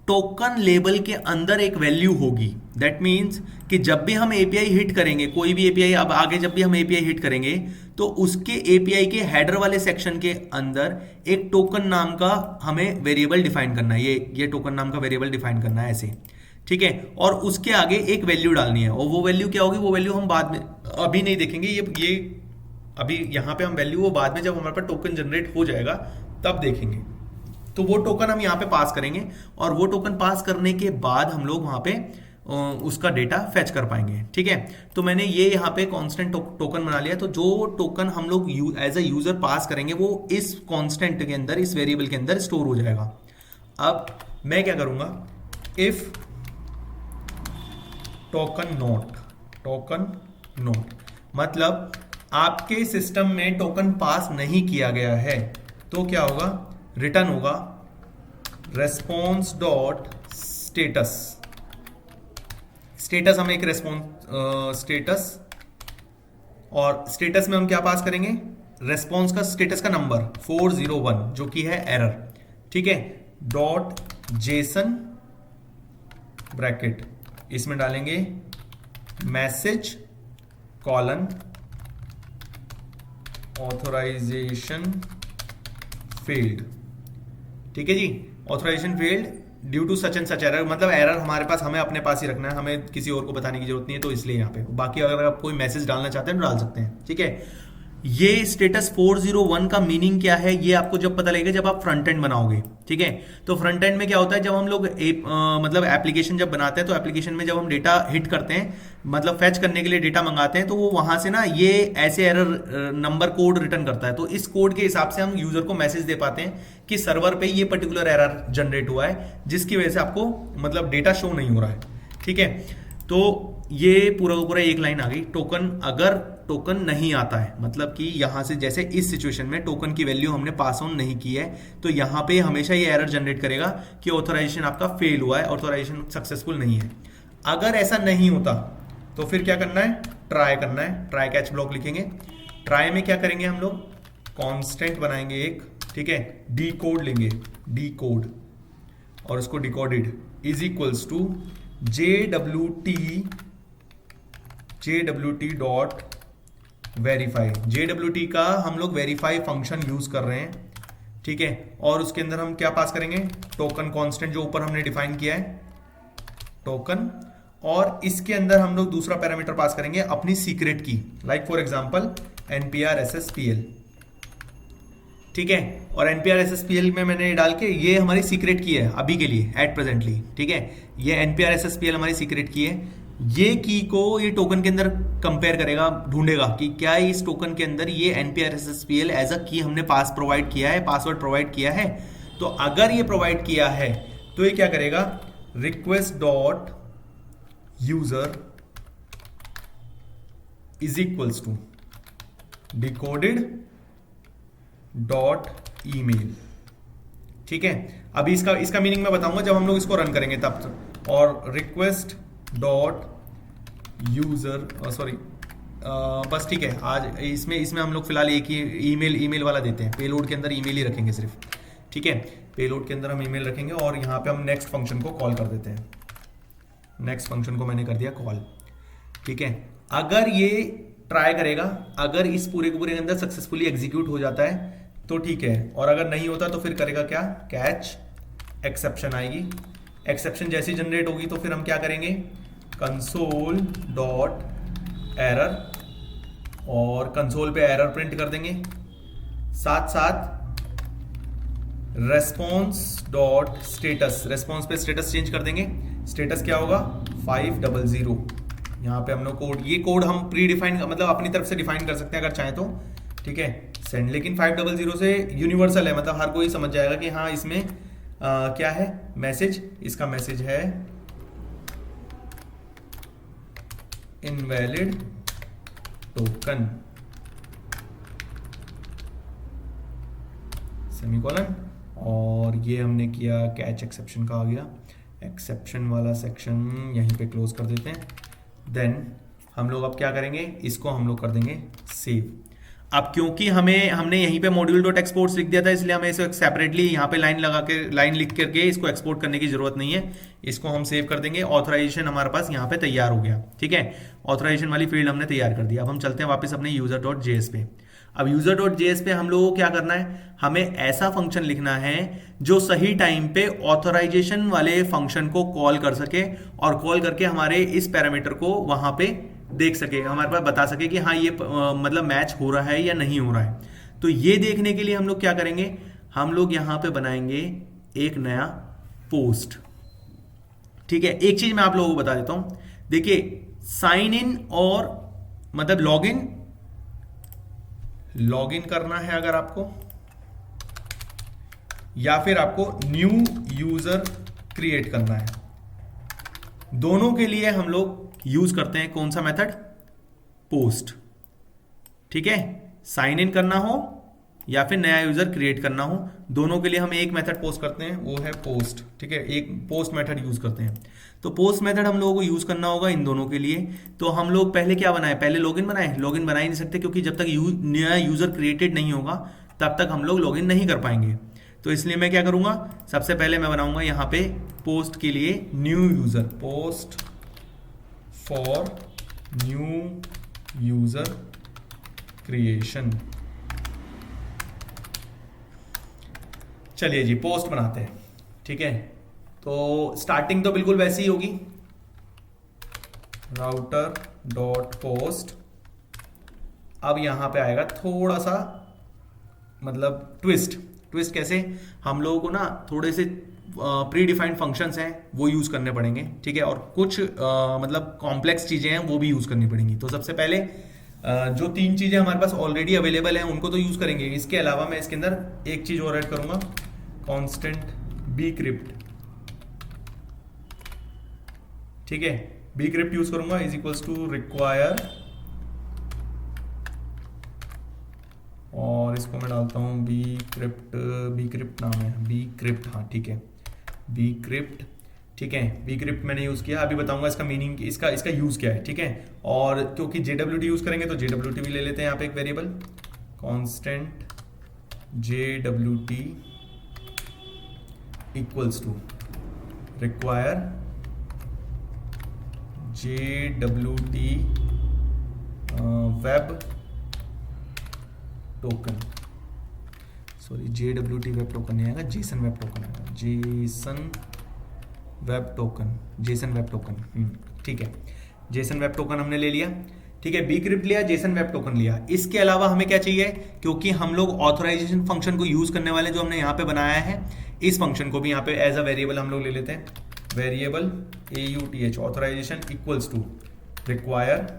टोकन लेबल के अंदर एक वैल्यू होगी। दैट मीन्स कि जब भी हम API हिट करेंगे, कोई भी API, अब आगे जब भी हम API हिट करेंगे तो उसके API के हेडर वाले सेक्शन के अंदर एक टोकन नाम का हमें वेरिएबल डिफाइन करना है। ये टोकन नाम का वेरिएबल डिफाइन करना है ऐसे, ठीक है। और उसके आगे एक वैल्यू डालनी है, और वो वैल्यू क्या होगी, वो वैल्यू हम बाद में, अभी नहीं देखेंगे। ये अभी यहाँ पे हम वैल्यू, वो बाद में जब हमारे पास टोकन जनरेट हो जाएगा तब देखेंगे। तो वो टोकन हम यहाँ पे पास करेंगे, और वो टोकन पास करने के बाद हम लोग वहां पे उसका डेटा फेच कर पाएंगे, ठीक है। तो मैंने ये यहाँ पे कांस्टेंट टोकन बना लिया। तो जो टोकन हम लोग एज अ यूजर पास करेंगे वो इस कांस्टेंट के अंदर, इस वेरिएबल के अंदर स्टोर हो जाएगा। अब मैं क्या करूंगा, इफ टोकन नोट, मतलब आपके सिस्टम में टोकन पास नहीं किया गया है तो क्या होगा, रिटर्न होगा रेस्पॉन्स डॉट स्टेटस। स्टेटस हमें एक रेस्पॉन्स स्टेटस, और स्टेटस में हम क्या पास करेंगे, रेस्पॉन्स का स्टेटस का नंबर 401 जो कि है एरर, ठीक है, डॉट जेसन ब्रैकेट, इसमें डालेंगे मैसेज कॉलन ऑथराइजेशन फेल्ड, ठीक है जी। Authorization failed due to such and such error, मतलब एरर हमारे पास, हमें अपने पास ही रखना है, हमें किसी और को बताने की जरूरत नहीं है। तो इसलिए यहाँ पे बाकी अगर आप कोई मैसेज डालना चाहते हैं तो डाल सकते हैं, ठीक है। ये स्टेटस 401 का मीनिंग क्या है, ये आपको जब पता लगेगा जब आप फ्रंट एंड बनाओगे, ठीक है। तो फ्रंट एंड में क्या होता है, जब हम लोग मतलब एप्लीकेशन जब बनाते हैं, तो एप्लीकेशन में जब हम डेटा हिट करते हैं, मतलब फेच करने के लिए डेटा मंगाते हैं, तो वो वहां से ना ये ऐसे एरर नंबर कोड रिटर्न करता है। तो इस कोड के हिसाब से हम यूजर को मैसेज दे पाते हैं कि सर्वर पे ये पर्टिकुलर एरर जनरेट हुआ है, जिसकी वजह से आपको मतलब डेटा शो नहीं हो रहा है, ठीक है। तो ये पूरा का पूरा एक लाइन आ गई। टोकन, अगर टोकन नहीं आता है, मतलब कि यहां से जैसे इस सिचुएशन में टोकन की वैल्यू हमने पास ऑन नहीं की है, तो यहां पे हमेशा ये एरर जनरेट करेगा कि ऑथराइजेशन आपका फेल हुआ है, ऑथराइजेशन सक्सेसफुल नहीं है। अगर ऐसा नहीं होता तो फिर क्या करना है, ट्राई करना है, ट्राई कैच ब्लॉक लिखेंगे। ट्राई में क्या करेंगे, हम लोग कांस्टेंट बनाएंगे एक, ठीक है, डी कोड लेंगे, डी कोड, और उसको decoded is equals to JWT dot verify. JWT का हम लोग वेरीफाई फंक्शन यूज कर रहे हैं, ठीक है। और उसके अंदर हम क्या पास करेंगे, टोकन कांस्टेंट जो ऊपर हमने डिफाइन किया है, टोकन, और इसके अंदर हम लोग दूसरा पैरामीटर पास करेंगे अपनी सीक्रेट की, like for example NPR SSPL, ठीक है। और npr SSPL में मैंने डाल के, ये हमारी सीक्रेट की है अभी के लिए एट प्रेजेंटली, ठीक है। ये npr SSPL हमारी सीक्रेट की है। ये की को ये टोकन के अंदर कंपेयर करेगा, ढूंढेगा कि क्या इस टोकन के अंदर ये npr SSPL एज अ की हमने पास प्रोवाइड किया है, पासवर्ड प्रोवाइड किया है। तो अगर ये प्रोवाइड किया है तो ये क्या करेगा, request dot user is equals to decoded dot email, ठीक है। अभी इसका मीनिंग मैं बताऊंगा जब हम लोग इसको रन करेंगे तब। और रिक्वेस्ट डॉट यूजर, सॉरी बस ठीक है, आज इसमें हम लोग फिलहाल एक ही ईमेल वाला देते हैं। पेलोड के अंदर ईमेल ही रखेंगे सिर्फ, ठीक है। पेलोड के अंदर हम ईमेल रखेंगे और यहाँ पे हम नेक्स्ट फंक्शन को कॉल कर देते हैं। नेक्स्ट फंक्शन को मैंने कर दिया कॉल, ठीक है। अगर ये ट्राई करेगा, अगर इस पूरे के पूरे के अंदर सक्सेसफुली एग्जीक्यूट हो जाता है तो ठीक है, और अगर नहीं होता तो फिर करेगा क्या, कैच एक्सेप्शन आएगी। एक्सेप्शन जैसी जनरेट होगी तो फिर हम क्या करेंगे, कंसोल डॉट एरर, और कंसोल पे एरर प्रिंट कर देंगे। साथ साथ रेस्पॉन्स डॉट स्टेटस, रेस्पॉन्स पे स्टेटस चेंज कर देंगे। स्टेटस क्या होगा, 500। यहाँ पे हम लोग कोड, ये कोड हम प्री डिफाइन मतलब अपनी तरफ से डिफाइन कर सकते हैं अगर चाहें तो, ठीक है। सेंड, लेकिन 500 से यूनिवर्सल है, मतलब हर कोई समझ जाएगा कि हाँ इसमें क्या है मैसेज। इसका मैसेज है इनवैलिड टोकन सेमीकोलन, और ये हमने किया कैच एक्सेप्शन का आ गया। एक्सेप्शन वाला सेक्शन यहीं पे क्लोज कर देते हैं। देन हम लोग अब क्या करेंगे, इसको हम लोग कर देंगे सेव। अब क्योंकि हमने यहीं पे मॉड्यूल डॉट एक्सपोर्ट्स लिख दिया था, इसलिए हमें इसे सेपरेटली यहाँ पे लाइन लिख करके इसको एक्सपोर्ट करने की जरूरत नहीं है। इसको हम सेव कर देंगे। ऑथराइजेशन हमारे पास यहाँ पे तैयार हो गया, ठीक है। ऑथराइजेशन वाली फील्ड हमने तैयार कर दिया। अब हम चलते हैं वापस अपने यूजर डॉट जेएस पे। अब यूजर डॉट जेएस पे हम लोगों को क्या करना है, हमें ऐसा फंक्शन लिखना है जो सही टाइम पे ऑथराइजेशन वाले फंक्शन को कॉल कर सके, और कॉल करके हमारे इस पैरामीटर को वहां पे देख सके, हमारे पास बता सके कि हाँ ये मतलब मैच हो रहा है या नहीं हो रहा है। तो ये देखने के लिए हम लोग क्या करेंगे, हम लोग यहां पे बनाएंगे एक नया पोस्ट, ठीक है। एक चीज मैं आप लोगों को बता देता हूं, देखिए साइन इन और मतलब लॉगिन करना है अगर आपको, या फिर आपको न्यू यूजर क्रिएट करना है, दोनों के लिए हम लोग यूज करते हैं कौन सा मेथड, पोस्ट, ठीक है। साइन इन करना हो या फिर नया यूजर क्रिएट करना हो, दोनों के लिए हम एक मेथड पोस्ट करते हैं, वो है पोस्ट, ठीक है। एक पोस्ट मेथड यूज करते हैं। तो पोस्ट मेथड हम लोगों को यूज करना होगा इन दोनों के लिए। तो हम लोग पहले क्या बनाए, पहले लॉगिन बनाए। लॉगिन बना ही नहीं सकते क्योंकि जब तक नया यूजर क्रिएटेड नहीं होगा तब तक हम लोग लॉगिन नहीं कर पाएंगे। तो इसलिए मैं क्या करूंगा, सबसे पहले मैं बनाऊंगा यहाँ पे पोस्ट के लिए new user, post for new user creation. चलिए जी पोस्ट बनाते हैं, ठीक है। तो स्टार्टिंग तो बिल्कुल वैसी ही होगी, राउटर डॉट पोस्ट। अब यहां पे आएगा थोड़ा सा मतलब ट्विस्ट कैसे, हम लोगों को ना थोड़े से प्री डिफाइंड फंक्शंस हैं वो यूज करने पड़ेंगे, ठीक है। और कुछ मतलब कॉम्प्लेक्स चीजें हैं वो भी यूज करनी पड़ेंगी। तो सबसे पहले जो 3 चीजें हमारे पास ऑलरेडी अवेलेबल हैं उनको तो यूज करेंगे। इसके अलावा मैं इसके अंदर एक चीज और ऐड करूंगा, कांस्टेंट bcrypt, ठीक है। bcrypt यूज करूंगा इज इक्वल्स टू रिक्वायर, और इसको मैं डालता हूं bcrypt नाम है bcrypt, हाँ ठीक है bcrypt, ठीक है। bcrypt मैंने यूज किया, अभी बताऊंगा इसका मीनिंग, इसका यूज क्या है, ठीक है। और क्योंकि JWT यूज करेंगे तो JWT भी ले लेते हैं यहाँ पे एक variable, constant JWT equals to require JWT web token, sorry JWT web token नहीं आएगा, जेसन वेब टोकन आएगा, जेसन वेब टोकन, ठीक है। जेसन वेब टोकन हमने ले लिया। ठीक है, bcrypt लिया, जेसन वेब टोकन लिया। इसके अलावा हमें क्या चाहिए, क्योंकि हम लोग ऑथराइजेशन फंक्शन को यूज करने वाले जो हमने यहाँ पे बनाया है, इस फंक्शन को भी यहाँ पे एज अ वेरिएबल हम लोग ले लेते हैं। Variable AUTH authorization equals to require,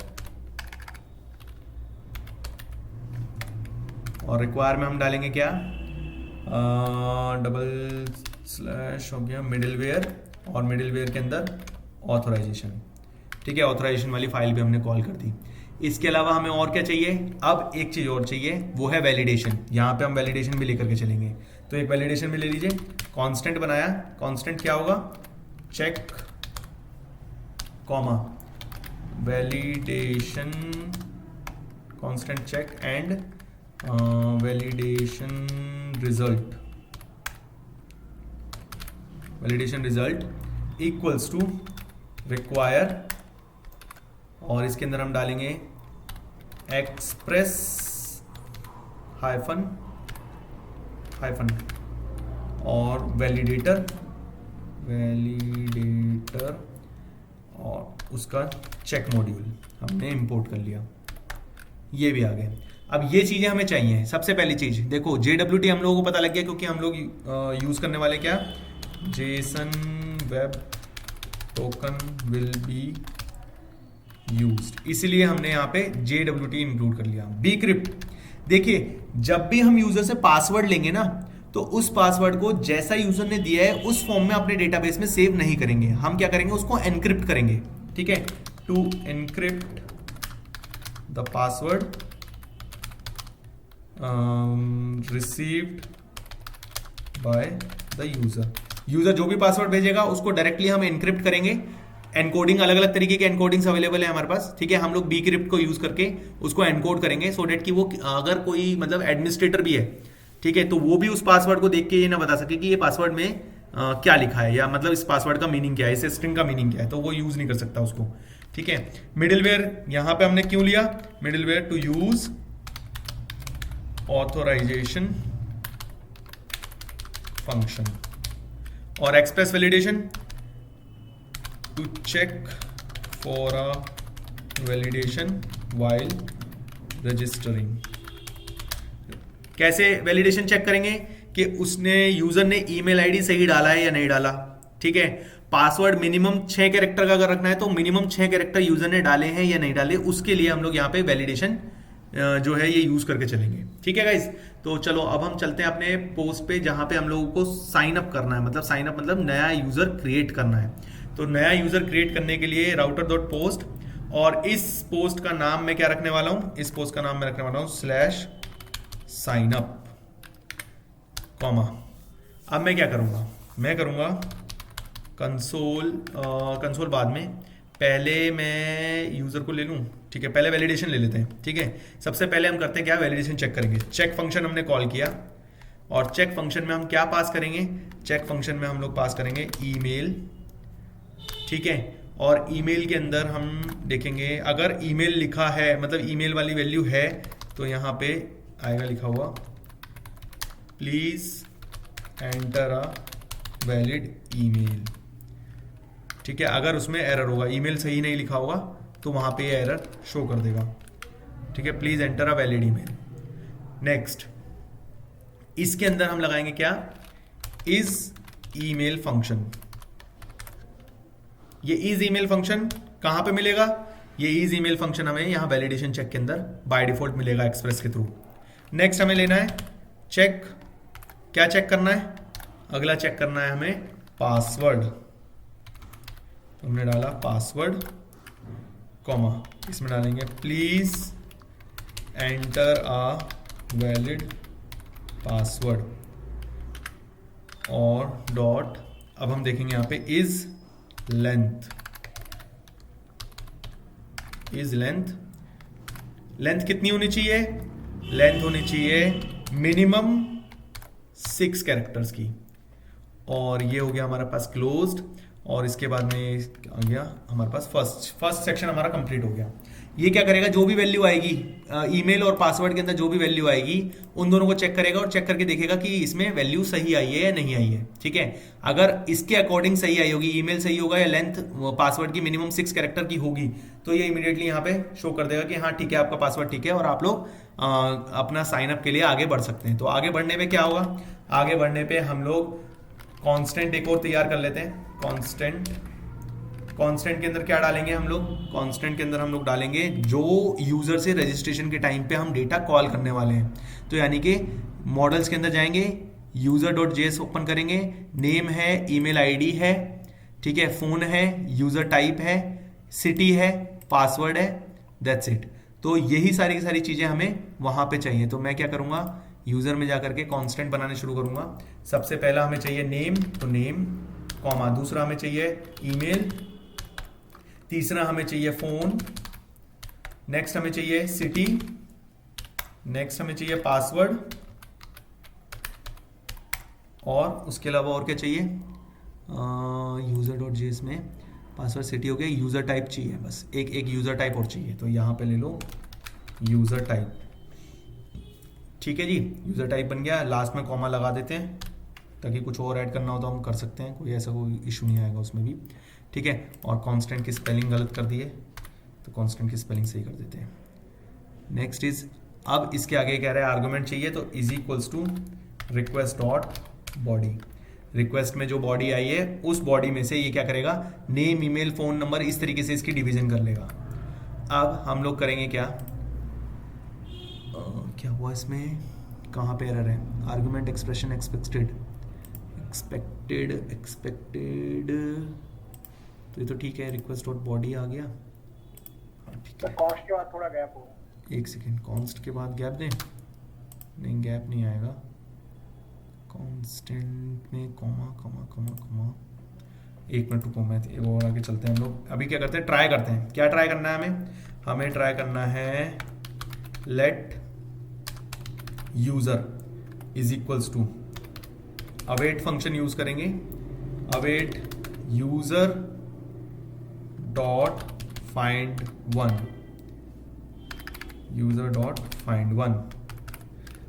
और रिक्वायर में हम डालेंगे क्या, डबल स्लैश हो गया मिडिलवेयर, और मिडिलवेयर के अंदर ऑथराइजेशन। ठीक है, ऑथराइजेशन वाली फाइल भी हमने कॉल कर दी। इसके अलावा हमें और क्या चाहिए, अब एक चीज और चाहिए, वो है वैलिडेशन। यहाँ पे हम वैलिडेशन भी लेकर के चलेंगे, तो एक वैलिडेशन भी ले लीजिए। कांस्टेंट बनाया, कांस्टेंट क्या होगा, check comma validation, constant check and validation result, validation result equals to require, और इसके अंदर हम डालेंगे एक्सप्रेस हाइफन हाइफन और वैलिडेटर, और उसका चेक मॉड्यूल हमने इंपोर्ट कर लिया, ये भी आ गए। अब ये चीजें हमें चाहिए। सबसे पहली चीज देखो, JWT हम लोगों को पता लग गया, क्योंकि हम लोग यूज करने वाले क्या, Jason web token will be used, इसलिए हमने यहाँ पे JWT इंक्लूड कर लिया। bcrypt, देखिए जब भी हम यूजर से पासवर्ड लेंगे ना, तो उस पासवर्ड को जैसा यूजर ने दिया है उस फॉर्म में अपने डेटाबेस में सेव नहीं करेंगे। हम क्या करेंगे, उसको एनक्रिप्ट करेंगे। ठीक है, to encrypt the password received by the user, user जो भी पासवर्ड भेजेगा उसको डायरेक्टली हम एनक्रिप्ट करेंगे। एनकोडिंग, अलग अलग तरीके के एनकोडिंग्स अवेलेबल है हमारे पास। ठीक है, हम लोग bcrypt को यूज करके उसको एनकोड करेंगे, सो डेट कि वो अगर कोई मतलब एडमिनिस्ट्रेटर भी है, ठीक है, तो वो भी उस पासवर्ड को देख के ये ना बता सके कि ये पासवर्ड में क्या लिखा है, या मतलब इस पासवर्ड का मीनिंग क्या है, इस स्ट्रिंग का मीनिंग क्या है, तो वो यूज नहीं कर सकता उसको। ठीक है, मिडिलवेयर यहां पे हमने क्यों लिया, middleware to use authorization function, और express validation to check for a validation while registering. कैसे वैलिडेशन चेक करेंगे कि उसने यूजर ने ईमेल आईडी सही डाला है या नहीं डाला। ठीक है, पासवर्ड मिनिमम 6 कैरेक्टर का अगर रखना है तो मिनिमम 6 कैरेक्टर यूजर ने डाले हैं या नहीं डाले, उसके लिए हम लोग यहाँ पे वैलिडेशन जो है ये यूज करके चलेंगे। ठीक है गाइस, तो चलो अब हम चलते हैं अपने पोस्ट पे, जहां पे हम लोगों को साइन अप करना है, मतलब साइन अप मतलब नया यूजर क्रिएट करना है। तो नया यूजर क्रिएट करने के लिए router.post, और इस पोस्ट का नाम मैं क्या रखने वाला हूं, इस पोस्ट का नाम मैं रखने वाला हूं /sign up, कॉमा। अब मैं क्या करूंगा, मैं करूंगा कंसोल बाद में, पहले मैं यूजर को ले लूं। ठीक है, पहले वैलिडेशन ले लेते हैं। ठीक है, सबसे पहले हम करते हैं क्या, वैलिडेशन चेक करेंगे। चेक फंक्शन हमने कॉल किया, और चेक फंक्शन में हम क्या पास करेंगे, चेक फंक्शन में हम लोग पास करेंगे ईमेल। ठीक है, और ईमेल के अंदर हम देखेंगे अगर ईमेल लिखा है, मतलब ईमेल वाली वैल्यू है, तो यहाँ पे आएगा लिखा हुआ please enter a valid email. ठीक है, अगर उसमें एरर होगा, ईमेल सही नहीं लिखा होगा, तो वहां पे ये एरर शो कर देगा। ठीक है, please enter a valid email. Next, इसके अंदर हम लगाएंगे क्या, इज ईमेल फंक्शन। ये इज ईमेल फंक्शन कहां पे मिलेगा, ये इज ईमेल फंक्शन हमें यहां वैलिडेशन चेक के अंदर बाय डिफॉल्ट मिलेगा एक्सप्रेस के थ्रू। नेक्स्ट हमें लेना है चेक, क्या चेक करना है, अगला चेक करना है हमें पासवर्ड। हमने डाला पासवर्ड, कॉमा, इसमें डालेंगे please enter a valid password, और डॉट। अब हम देखेंगे यहां पे is length, is length, length कितनी होनी चाहिए, लेंथ होनी चाहिए मिनिमम 6 कैरेक्टर्स की। और ये हो गया हमारे पास क्लोज्ड, और इसके बाद में आ गया हमारे पास फर्स्ट सेक्शन हमारा कंप्लीट हो गया। ये क्या करेगा, जो भी वैल्यू आएगी ईमेल और पासवर्ड के अंदर जो भी वैल्यू आएगी उन दोनों को चेक करेगा और चेक करके देखेगा कि इसमें वैल्यू सही आई है या नहीं आई है। ठीक है, अगर इसके अकॉर्डिंग सही आई होगी, ईमेल सही होगा या लेंथ पासवर्ड की मिनिमम 6 कैरेक्टर की होगी, तो ये इमीडिएटली यहाँ पे शो कर देगा कि हाँ ठीक है, आपका पासवर्ड ठीक है और आप लोग अपना साइन अप के लिए आगे बढ़ सकते हैं। तो आगे बढ़ने पे क्या होगा, आगे बढ़ने पे हम लोग कांस्टेंट एक और तैयार कर लेते हैं। कांस्टेंट के अंदर क्या डालेंगे हम लोग, कांस्टेंट के अंदर हम लोग डालेंगे जो यूजर से रजिस्ट्रेशन के टाइम पे हम डेटा कॉल करने वाले हैं। तो यानी कि मॉडल्स के अंदर जाएंगे, user.js ओपन करेंगे, नेम है, ईमेल आईडी है, ठीक है, फोन है, यूजर टाइप है, सिटी है, पासवर्ड है, दैट्स इट। तो यही सारी की सारी चीजें हमें वहां पे चाहिए। तो मैं क्या करूंगा, यूजर में जाकर के कांस्टेंट बनाने शुरू करूंगा। सबसे पहला हमें चाहिए नेम, तो नेम कॉमा, दूसरा हमें चाहिए ईमेल, तीसरा हमें चाहिए फोन, नेक्स्ट हमें चाहिए सिटी, नेक्स्ट हमें चाहिए पासवर्ड, और उसके अलावा और क्या चाहिए, user.js में पासवर्ड सिटी हो गया, यूजर टाइप चाहिए, बस एक यूजर टाइप और चाहिए। तो यहां पे ले लो यूजर टाइप। ठीक है जी, यूजर टाइप बन गया, लास्ट में कॉमा लगा देते हैं ताकि कुछ और ऐड करना हो तो हम कर सकते हैं, कोई ऐसा कोई इशू नहीं आएगा उसमें भी। ठीक है, और कांस्टेंट की स्पेलिंग गलत कर दिए तो कांस्टेंट की स्पेलिंग सही कर देते हैं। नेक्स्ट इज, अब इसके आगे कह रहा है आर्गुमेंट चाहिए, तो is equals to request dot body. Request में जो बॉडी आई है उस बॉडी में से ये क्या करेगा, नेम, ईमेल, फोन नंबर, इस तरीके से इसकी डिवीजन कर लेगा। अब हम लोग करेंगे क्या, क्या हुआ इसमें, कहाँ पे एरर है, आर्गुमेंट एक्सप्रेशन एक्सपेक्टेड, तो ये तो ठीक है, रिक्वेस्ट डॉट बॉडी आ गया। हाँ ठीक है, कॉस्ट के बाद थोड़ा गैप हो, एक सेकेंड, कॉन्स्ट के बाद गैप दें, नहीं गैप नहीं आएगा, कांस्टेंट में कॉमा कॉमा कॉमा कॉमा, एक मिनट रुको, मैं वो आगे चलते हैं हम लोग। अभी क्या करते हैं, ट्राई करते हैं, क्या ट्राई करना है हमें ट्राई करना है let user is equals to, await function use करेंगे, await user dot find one, user dot find one.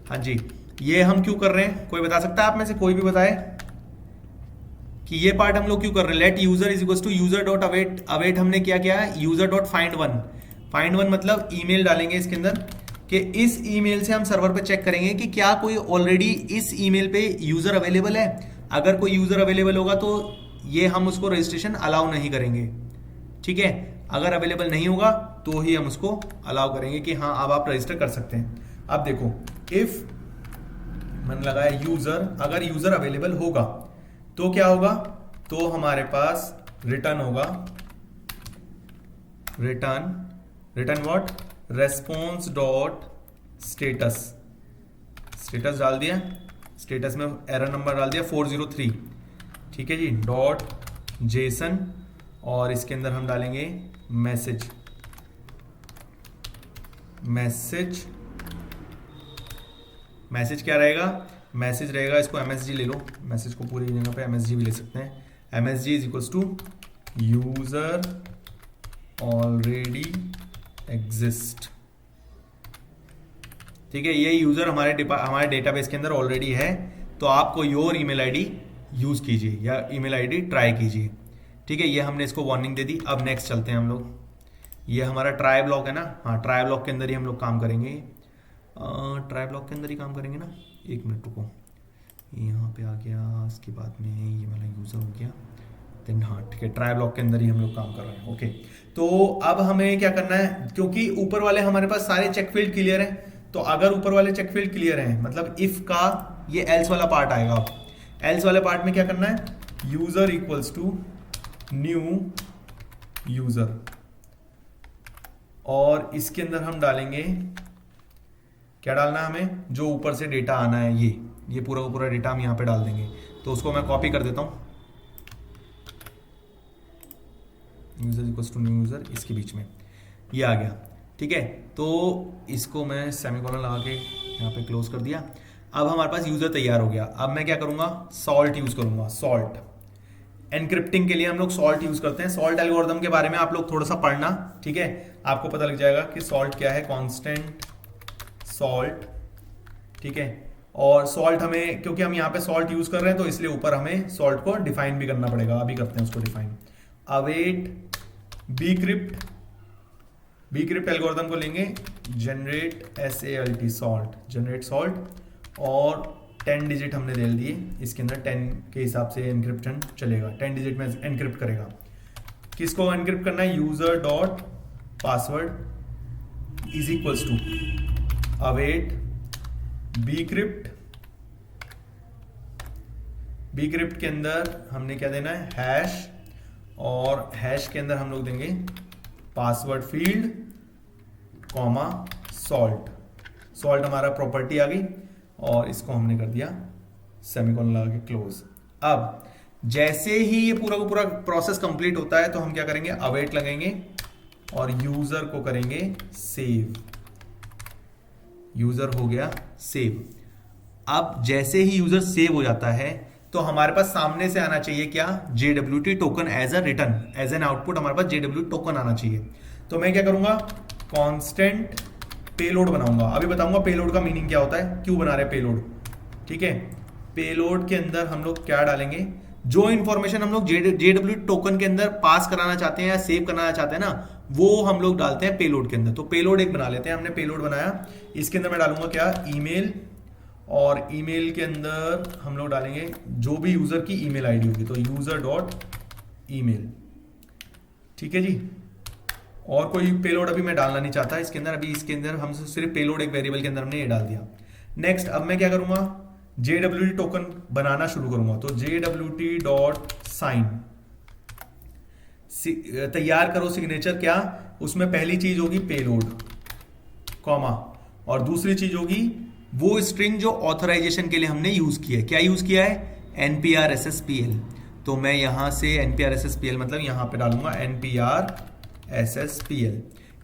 हाँ जी, ये हम क्यों कर रहे हैं, कोई बता सकता है आप में से, कोई भी बताए कि ये पार्ट हम लोग क्यों कर रहे हैं। Let user is equals to user dot await, await हमने क्या किया है, user dot find one. Find one मतलब ईमेल डालेंगे इसके अंदर कि इस ईमेल से हम सर्वर पे चेक करेंगे कि क्या कोई ऑलरेडी इस ईमेल पे यूजर अवेलेबल है। अगर कोई यूजर अवेलेबल होगा तो ये हम उसको रजिस्ट्रेशन अलाउ नहीं करेंगे। ठीक है, अगर अवेलेबल नहीं होगा तो ही हम उसको अलाउ करेंगे कि हाँ अब आप रजिस्टर कर सकते हैं। अब देखो, इफ मैंने लगाया यूजर, अगर यूजर अवेलेबल होगा तो क्या होगा, तो हमारे पास रिटर्न होगा, return what, response dot status, status डाल दिया, स्टेटस में एरर नंबर डाल दिया 403। ठीक है जी, डॉट जेसन, और इसके अंदर हम डालेंगे मैसेज, मैसेज क्या रहेगा, मैसेज रहेगा, इसको MSG ले लो, मैसेज को पूरी जगह पे MSG भी ले सकते हैं। MSG is equals to user already exist. ठीक है, ये यूजर हमारे डेटाबेस के अंदर ऑलरेडी है, तो आप कोई और ईमेल आईडी यूज कीजिए या ईमेल आईडी ट्राई कीजिए। ठीक है, ये हमने इसको वार्निंग दे दी। अब नेक्स्ट चलते हैं हम लोग, ये हमारा ट्राई ब्लॉक है ना, हाँ ट्राई ब्लॉक के अंदर ही हम लोग काम करेंगे, ट्राई ब्लॉक के अंदर ही काम करेंगे ना, एक मिनट रुको, यहाँ पे आ गया, इसके बाद में ये वाला यूजर हो गया, देन हाँ ठीक है, ट्राई ब्लॉक के अंदर ही हम लोग काम कर रहे हैं। ओके, तो अब हमें क्या करना है, क्योंकि ऊपर वाले हमारे पास सारे चेक फील्ड क्लियर हैं, तो अगर ऊपर वाले चेक फील्ड क्लियर हैं मतलब इफ का ये एल्स वाला पार्ट आएगा। अब एल्स वाले पार्ट में क्या करना है, user equals to new user, और इसके अंदर हम डालेंगे, क्या डालना है हमें, जो ऊपर से डेटा आना है, ये पूरा का पूरा डेटा हम यहां पे डाल देंगे। तो उसको मैं कॉपी कर देता हूं, user equals to new user, इसके बीच में ये आ गया। ठीक है, तो इसको मैं सेमीकोलन लगा के यहाँ पे क्लोज कर दिया। अब हमारे पास यूजर तैयार हो गया। अब मैं क्या करूंगा, सॉल्ट यूज करूंगा, सॉल्ट एनक्रिप्टिंग के लिए हम लोग सॉल्ट यूज करते हैं। सॉल्ट एल्गोरिदम के बारे में आप लोग थोड़ा सा पढ़ना, ठीक है, आपको पता लग जाएगा कि सॉल्ट क्या है, कांस्टेंट सॉल्ट, ठीक है। और सॉल्ट हमें, क्योंकि हम यहाँ पे सॉल्ट यूज कर रहे हैं तो इसलिए ऊपर हमें सॉल्ट को डिफाइन भी करना पड़ेगा, अभी करते हैं उसको डिफाइन। अवेट बीक्रिप्ट एल्गोरिदम को लेंगे, generate SALT salt, generate salt, और 10 डिजिट हमने दे दिए, इसके अंदर 10 के हिसाब से एनक्रिप्शन चलेगा, 10 डिजिट में एनक्रिप्ट करेगा। किसको एनक्रिप्ट करना है, user dot password is equals to await bcrypt के अंदर हमने क्या देना है, हैश, और हैश के अंदर हम लोग देंगे password field comma salt. Salt हमारा प्रॉपर्टी आ गई और इसको हमने कर दिया सेमीकोलन लगा के क्लोज। अब जैसे ही ये पूरा का पूरा प्रोसेस कंप्लीट होता है तो हम क्या करेंगे, अवेट लगेंगे और यूजर को करेंगे सेव। यूजर हो गया सेव। अब जैसे ही यूजर सेव हो जाता है तो हमारे पास सामने से आना चाहिए क्या, JWT token as a return, as an output हमारे पास JWT टोकन आना चाहिए। तो मैं क्या करूंगा, कांस्टेंट पेलोड बनाऊंगा। अभी बताऊंगा पेलोड का मीनिंग क्या होता है, क्यों बना रहे पेलोड, ठीक है। पेलोड के अंदर हम लोग क्या डालेंगे, जो इंफॉर्मेशन हम लोग JWT टोकन के अंदर पास कराना चाहते हैं या सेव कराना चाहते हैं ना, वो हम लोग डालते हैं पेलोड के अंदर। तो पेलोड एक बना लेते हैं, हमने पेलोड बनाया, इसके अंदर मैं डालूंगा क्या, ईमेल, और ईमेल के अंदर हम लोग डालेंगे जो भी यूजर की ईमेल आईडी होगी, तो यूजर डॉट ईमेल, ठीक है जी। और कोई पेलोड अभी मैं डालना नहीं चाहता इसके अंदर, अभी इसके अंदर हम सिर्फ पेलोड एक वेरिएबल के अंदर हमने ये डाल दिया। नेक्स्ट अब मैं क्या करूंगा, JWT टोकन बनाना शुरू करूंगा। तो JWT डॉट साइन, तैयार करो सिग्नेचर, क्या उसमें पहली चीज होगी पेलोड कॉमा, और दूसरी चीज होगी वो स्ट्रिंग जो ऑथराइजेशन के लिए हमने यूज किया है। क्या यूज किया है, NPR SSPL। तो मैं यहां से NPR SSPL मतलब यहां पे डालूंगा NPR SSPL।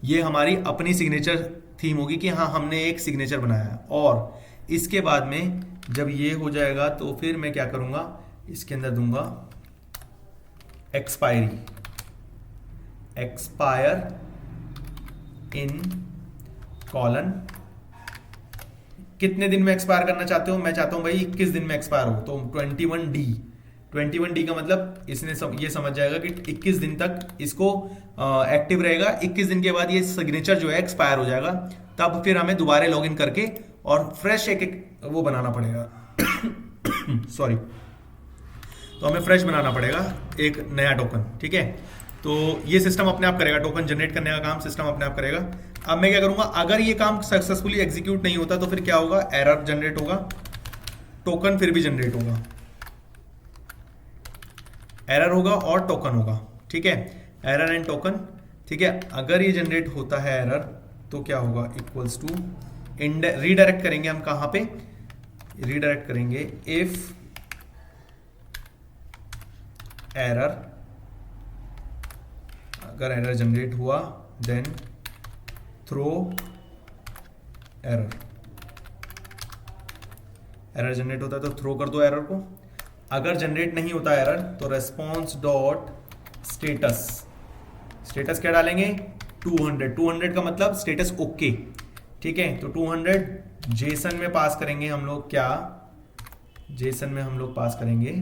ये हमारी अपनी सिग्नेचर थीम होगी कि हाँ हमने एक सिग्नेचर बनाया। और इसके बाद में जब ये हो जाएगा तो फिर मैं क्या करूंगा, इसके अंदर दूंगा एक्सपायरी, एक्सपायर इन कॉलन, कितने दिन में एक्सपायर करना चाहते हो, मैं चाहता हूं भाई 21 दिन में एक्सपायर हो, तो 21D का मतलब इसने ये समझ जाएगा कि 21 दिन तक इसको एक्टिव रहेगा। 21 दिन के बाद ये सिग्नेचर जो है एक्सपायर हो जाएगा, तब फिर हमें दोबारा लॉगिन करके और फ्रेश एक वो बनाना पड़ेगा सॉरी, तो हमें फ्रेश बनाना पड़ेगा एक नया टोकन, ठीक है। तो ये सिस्टम अपने आप करेगा, टोकन जनरेट करने का काम सिस्टम अपने आप करेगा। अब मैं क्या करूंगा, अगर ये काम सक्सेसफुली एग्जीक्यूट नहीं होता तो फिर क्या होगा, एरर जनरेट होगा, टोकन फिर भी जनरेट होगा, एरर होगा और टोकन होगा, ठीक है, एरर एंड टोकन, ठीक है। अगर ये जनरेट होता है एरर तो क्या होगा, इक्वल्स टू रीडायरेक्ट करेंगे हम कहां पे, रीडायरेक्ट करेंगे इफ एरर, अगर एरर जनरेट हुआ then throw error, error generate होता है तो थ्रो कर दो एरर को। अगर जनरेट नहीं होता एरर तो रेस्पॉन्स डॉट स्टेटस, स्टेटस क्या डालेंगे 200 का मतलब स्टेटस ओके, ठीक है। तो 200 जेसन में पास करेंगे हम लोग, क्या जेसन में हम लोग पास करेंगे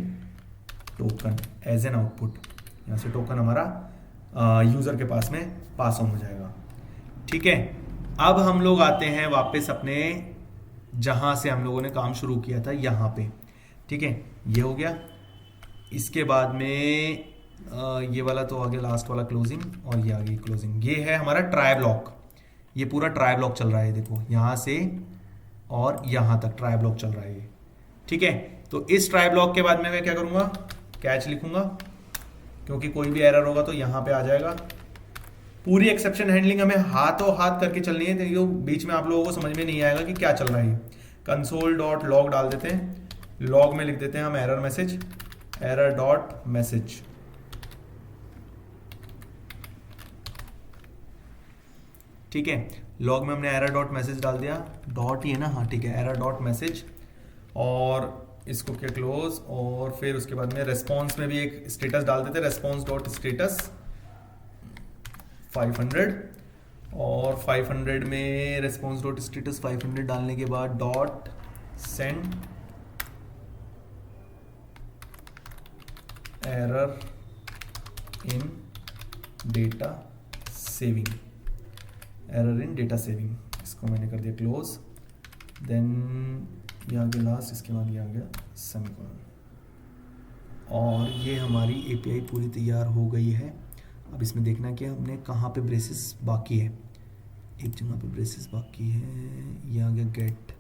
टोकन एज एन आउटपुट, यहां से टोकन हमारा यूजर के पास में पास ऑन हो जाएगा, ठीक है। अब हम लोग आते हैं वापस अपने जहां से हम लोगों ने काम शुरू किया था यहां पे, ठीक है। ये हो गया, इसके बाद में ये वाला तो आ गया लास्ट वाला क्लोजिंग, और ये आ गई क्लोजिंग। ये है हमारा ट्राई ब्लॉक, ये पूरा ट्राई ब्लॉक चल रहा है, देखो यहां से और यहां तक ट्राई ब्लॉक चल रहा है ये, ठीक है। तो इस ट्राई ब्लॉक के बाद में मैं क्या करूंगा, कैच लिखूंगा, क्योंकि कोई भी एरर होगा तो यहां पे आ जाएगा। पूरी एक्सेप्शन हैंडलिंग हमें हाथों हाथ करके चलनी है, तो बीच में आप लोगों को समझ में नहीं आएगा कि क्या चल रहा है। कंसोल डॉट लॉग डाल देते हैं, लॉग में लिख देते हैं हम error message, error dot message, ठीक है। लॉग में हमने एरर डॉट मैसेज डाल दिया, डॉट ही है ना, हाँ ठीक है, एरर डॉट मैसेज। और इसको किया क्लोज, और फिर उसके बाद में रेस्पॉन्स में भी एक स्टेटस डाल देते, रेस्पॉन्स डॉट स्टेटस 500, और 500 में रेस्पॉन्स डॉट स्टेटस 500 डालने के बाद dot send error in data saving, error in data saving, इसको मैंने कर दिया क्लोज। देन ये आ गया लास्ट, इसके बाद ये आ गया सेमीकोलन, और ये हमारी एपीआई पूरी तैयार हो गई है। अब इसमें देखना कि हमने कहाँ पे ब्रेसेस बाकी है, एक जगह पे ब्रेसेस बाकी है, ये आ गया गेट,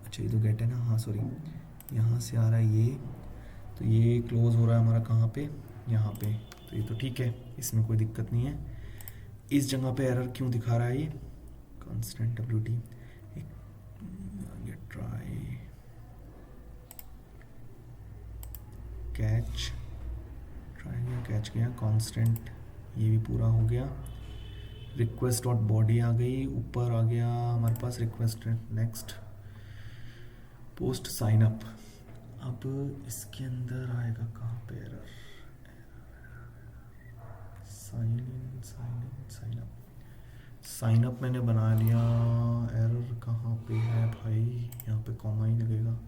अच्छा ये तो गेट है ना, हाँ सॉरी, यहाँ से आ रहा है ये, तो ये क्लोज हो रहा है हमारा कहाँ पे, यहाँ पे, तो ये तो ठीक है, इसमें कोई दिक्कत नहीं है। इस जगह पे एरर क्यों दिखा रहा है ये, constant WT, try catch, try गया, कैच गया, कांस्टेंट ये भी पूरा हो गया। रिक्वेस्ट डॉट बॉडी आ गई, ऊपर आ गया हमारे पास request next post sign up. अब इसके अंदर आएगा कहाँ पे error, sign in sign up, sign up मैंने बना लिया, एरर कहाँ पे है भाई, यहाँ पे कॉमा ही लगेगा।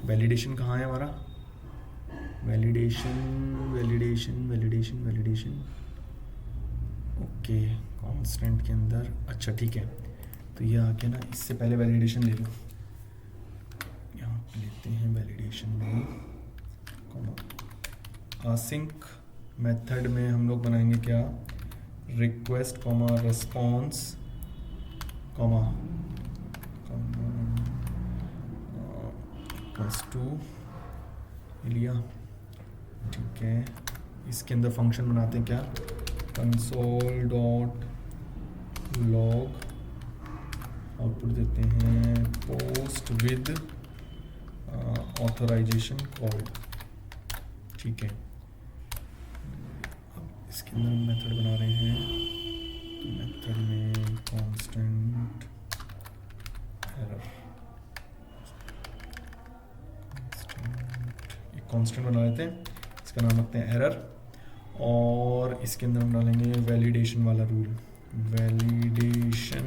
वैलिडेशन कहाँ है हमारा, validation validation validation validation, okay constant के अंदर, अच्छा ठीक है, तो ये आके ना इससे पहले वैलिडेशन ले लो, यहाँ पे लेते हैं वैलिडेशन में कॉमा असिंक मेथड में हम लोग बनाएंगे क्या, रिक्वेस्ट कॉमा रेस्पॉन्स कॉमा +2 लिया, ठीक है। इसके अंदर फंक्शन बनाते हैं क्या, कंसोल डॉट लॉग, आउटपुट देते हैं पोस्ट विद ऑथराइजेशन कॉल्ड, ठीक है। इसके अंदर हम मेथड बना रहे हैं, तो मेथड में कांस्टेंट एरर, एक कांस्टेंट बना लेते हैं, इसका नाम रखते हैं एरर, और इसके अंदर हम डालेंगे वैलिडेशन वाला rule, validation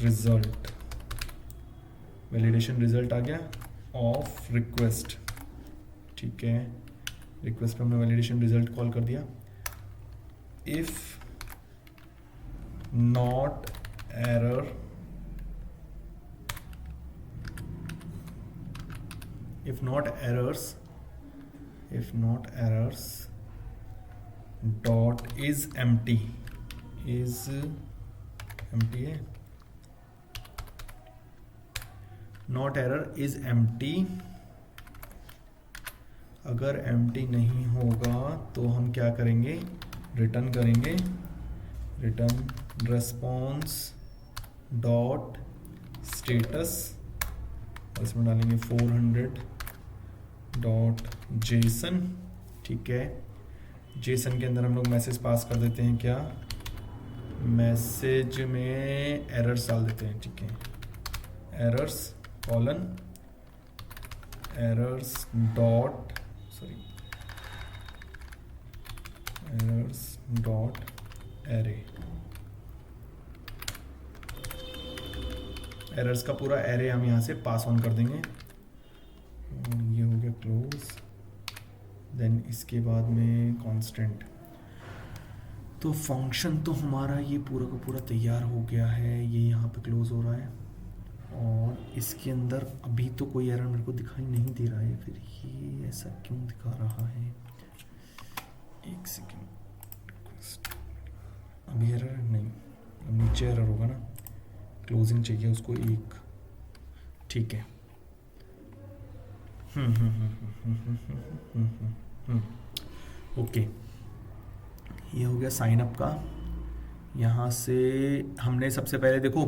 result, validation result आ गया ऑफ रिक्वेस्ट, ठीक है। रिक्वेस्ट पे हमने वैलिडेशन रिजल्ट कॉल कर दिया, if not error, if not errors dot is empty है, not error is empty, अगर empty नहीं होगा तो हम क्या करेंगे, रिटर्न करेंगे, रिटर्न response dot status, और इसमें डालेंगे 400 डॉट जेसन, ठीक है। जेसन के अंदर हम लोग मैसेज पास कर देते हैं क्या, मैसेज में एरर्स डाल देते हैं, ठीक है। Errors colon errors dot errors dot array, errors का पूरा एरे हम यहाँ से पास ऑन कर देंगे, और ये हो गया क्लोज। देन इसके बाद में कांस्टेंट, तो फंक्शन तो हमारा ये पूरा का पूरा तैयार हो गया है, ये यहाँ पे क्लोज हो रहा है, और इसके अंदर अभी तो कोई एरर मेरे को दिखाई नहीं दे रहा है, फिर ये ऐसा क्यों दिखा रहा है, एक सेकेंड, अभी एरर नहीं, अब नीचे एरर होगा ना, क्लोजिंग चाहिए उसको एक, ठीक है। ओके, ये हो गया साइन अप का। यहाँ से हमने सबसे पहले देखो,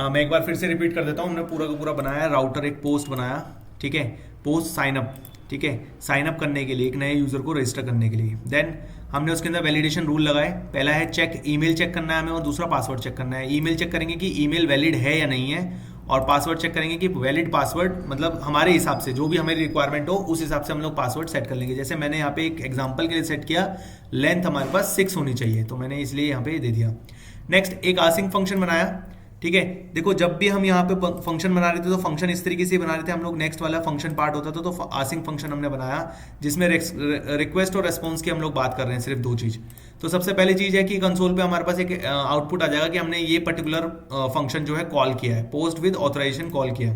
मैं एक बार फिर से रिपीट कर देता हूँ, हमने पूरा का पूरा बनाया, राउटर एक पोस्ट बनाया, ठीक है, पोस्ट साइन अप, ठीक है, साइन अप करने के लिए, एक नए यूज़र को रजिस्टर करने के लिए। देन हमने उसके अंदर वैलिडेशन रूल लगाए। पहला है चेक, ईमेल चेक करना है हमें, और दूसरा पासवर्ड चेक करना है। ईमेल चेक करेंगे कि ईमेल वैलिड है या नहीं है, और पासवर्ड चेक करेंगे कि वैलिड पासवर्ड, मतलब हमारे हिसाब से जो भी हमारी रिक्वायरमेंट हो उस हिसाब से हम लोग पासवर्ड सेट कर लेंगे। जैसे मैंने यहाँ पे एक एग्जांपल के लिए सेट किया, लेंथ हमारे पास 6 होनी चाहिए, तो मैंने इसलिए यहाँ पे दे दिया। नेक्स्ट एक आसिंग फंक्शन बनाया। ठीक है, देखो जब भी हम यहाँ पे फंक्शन बना रहे थे तो फंक्शन इस तरीके से बना रहे थे हम लोग। नेक्स्ट वाला फंक्शन पार्ट होता था तो आसिंग फंक्शन हमने बनाया, जिसमें रिक्वेस्ट और रेस्पॉन्स की हम लोग बात कर रहे हैं, सिर्फ 2 चीज। तो सबसे पहली चीज है कि कंसोल पे हमारे पास एक आउटपुट आ जाएगा कि हमने ये पर्टिकुलर फंक्शन जो है कॉल किया है, पोस्ट विद ऑथराइजेशन कॉल किया।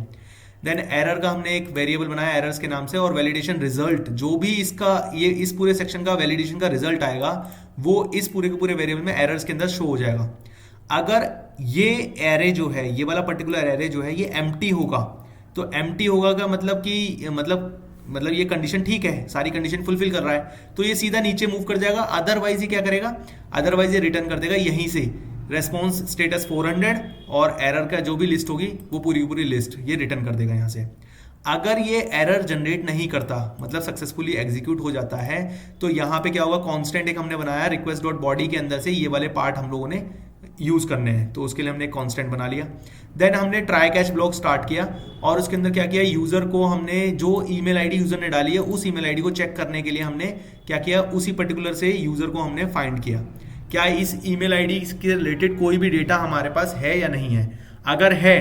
देन एरर का हमने एक वेरिएबल बनाया एरर्स के नाम से, और वैलिडेशन रिजल्ट, जो भी इसका ये इस पूरे सेक्शन का वैलिडेशन का रिजल्ट आएगा वो इस पूरे के पूरे वेरिएबल में एरर्स के अंदर शो हो जाएगा। अगर ये एरे जो है, ये वाला पर्टिकुलर एरे जो है ये एम्प्टी होगा, तो एम्प्टी होगा का मतलब कि मतलब ये कंडीशन ठीक है, सारी कंडीशन फुलफिल कर रहा है, तो ये सीधा नीचे मूव कर जाएगा। अदरवाइज ये क्या करेगा, अदरवाइज ये रिटर्न कर देगा यहीं से रेस्पॉन्स स्टेटस 400, और एरर का जो भी लिस्ट होगी वो पूरी की पूरी लिस्ट ये रिटर्न कर देगा यहाँ से। अगर ये एरर जनरेट नहीं करता, मतलब सक्सेसफुली एग्जीक्यूट हो जाता है, तो यहाँ पे क्या होगा, कांस्टेंट एक हमने बनाया रिक्वेस्ट डॉट बॉडी के अंदर से, ये वाले पार्ट हम लोगों ने यूज करने हैं, तो उसके लिए हमने एक कांस्टेंट बना लिया। देन हमने ट्राई कैच ब्लॉक स्टार्ट किया, और उसके अंदर क्या किया, यूजर को हमने जो ईमेल आईडी यूजर ने डाली है उस ईमेल आईडी को चेक करने के लिए हमने क्या किया, उसी पर्टिकुलर से यूजर को हमने फाइंड किया, क्या इस ईमेल आईडी के रिलेटेड कोई भी डेटा हमारे पास है या नहीं है। अगर है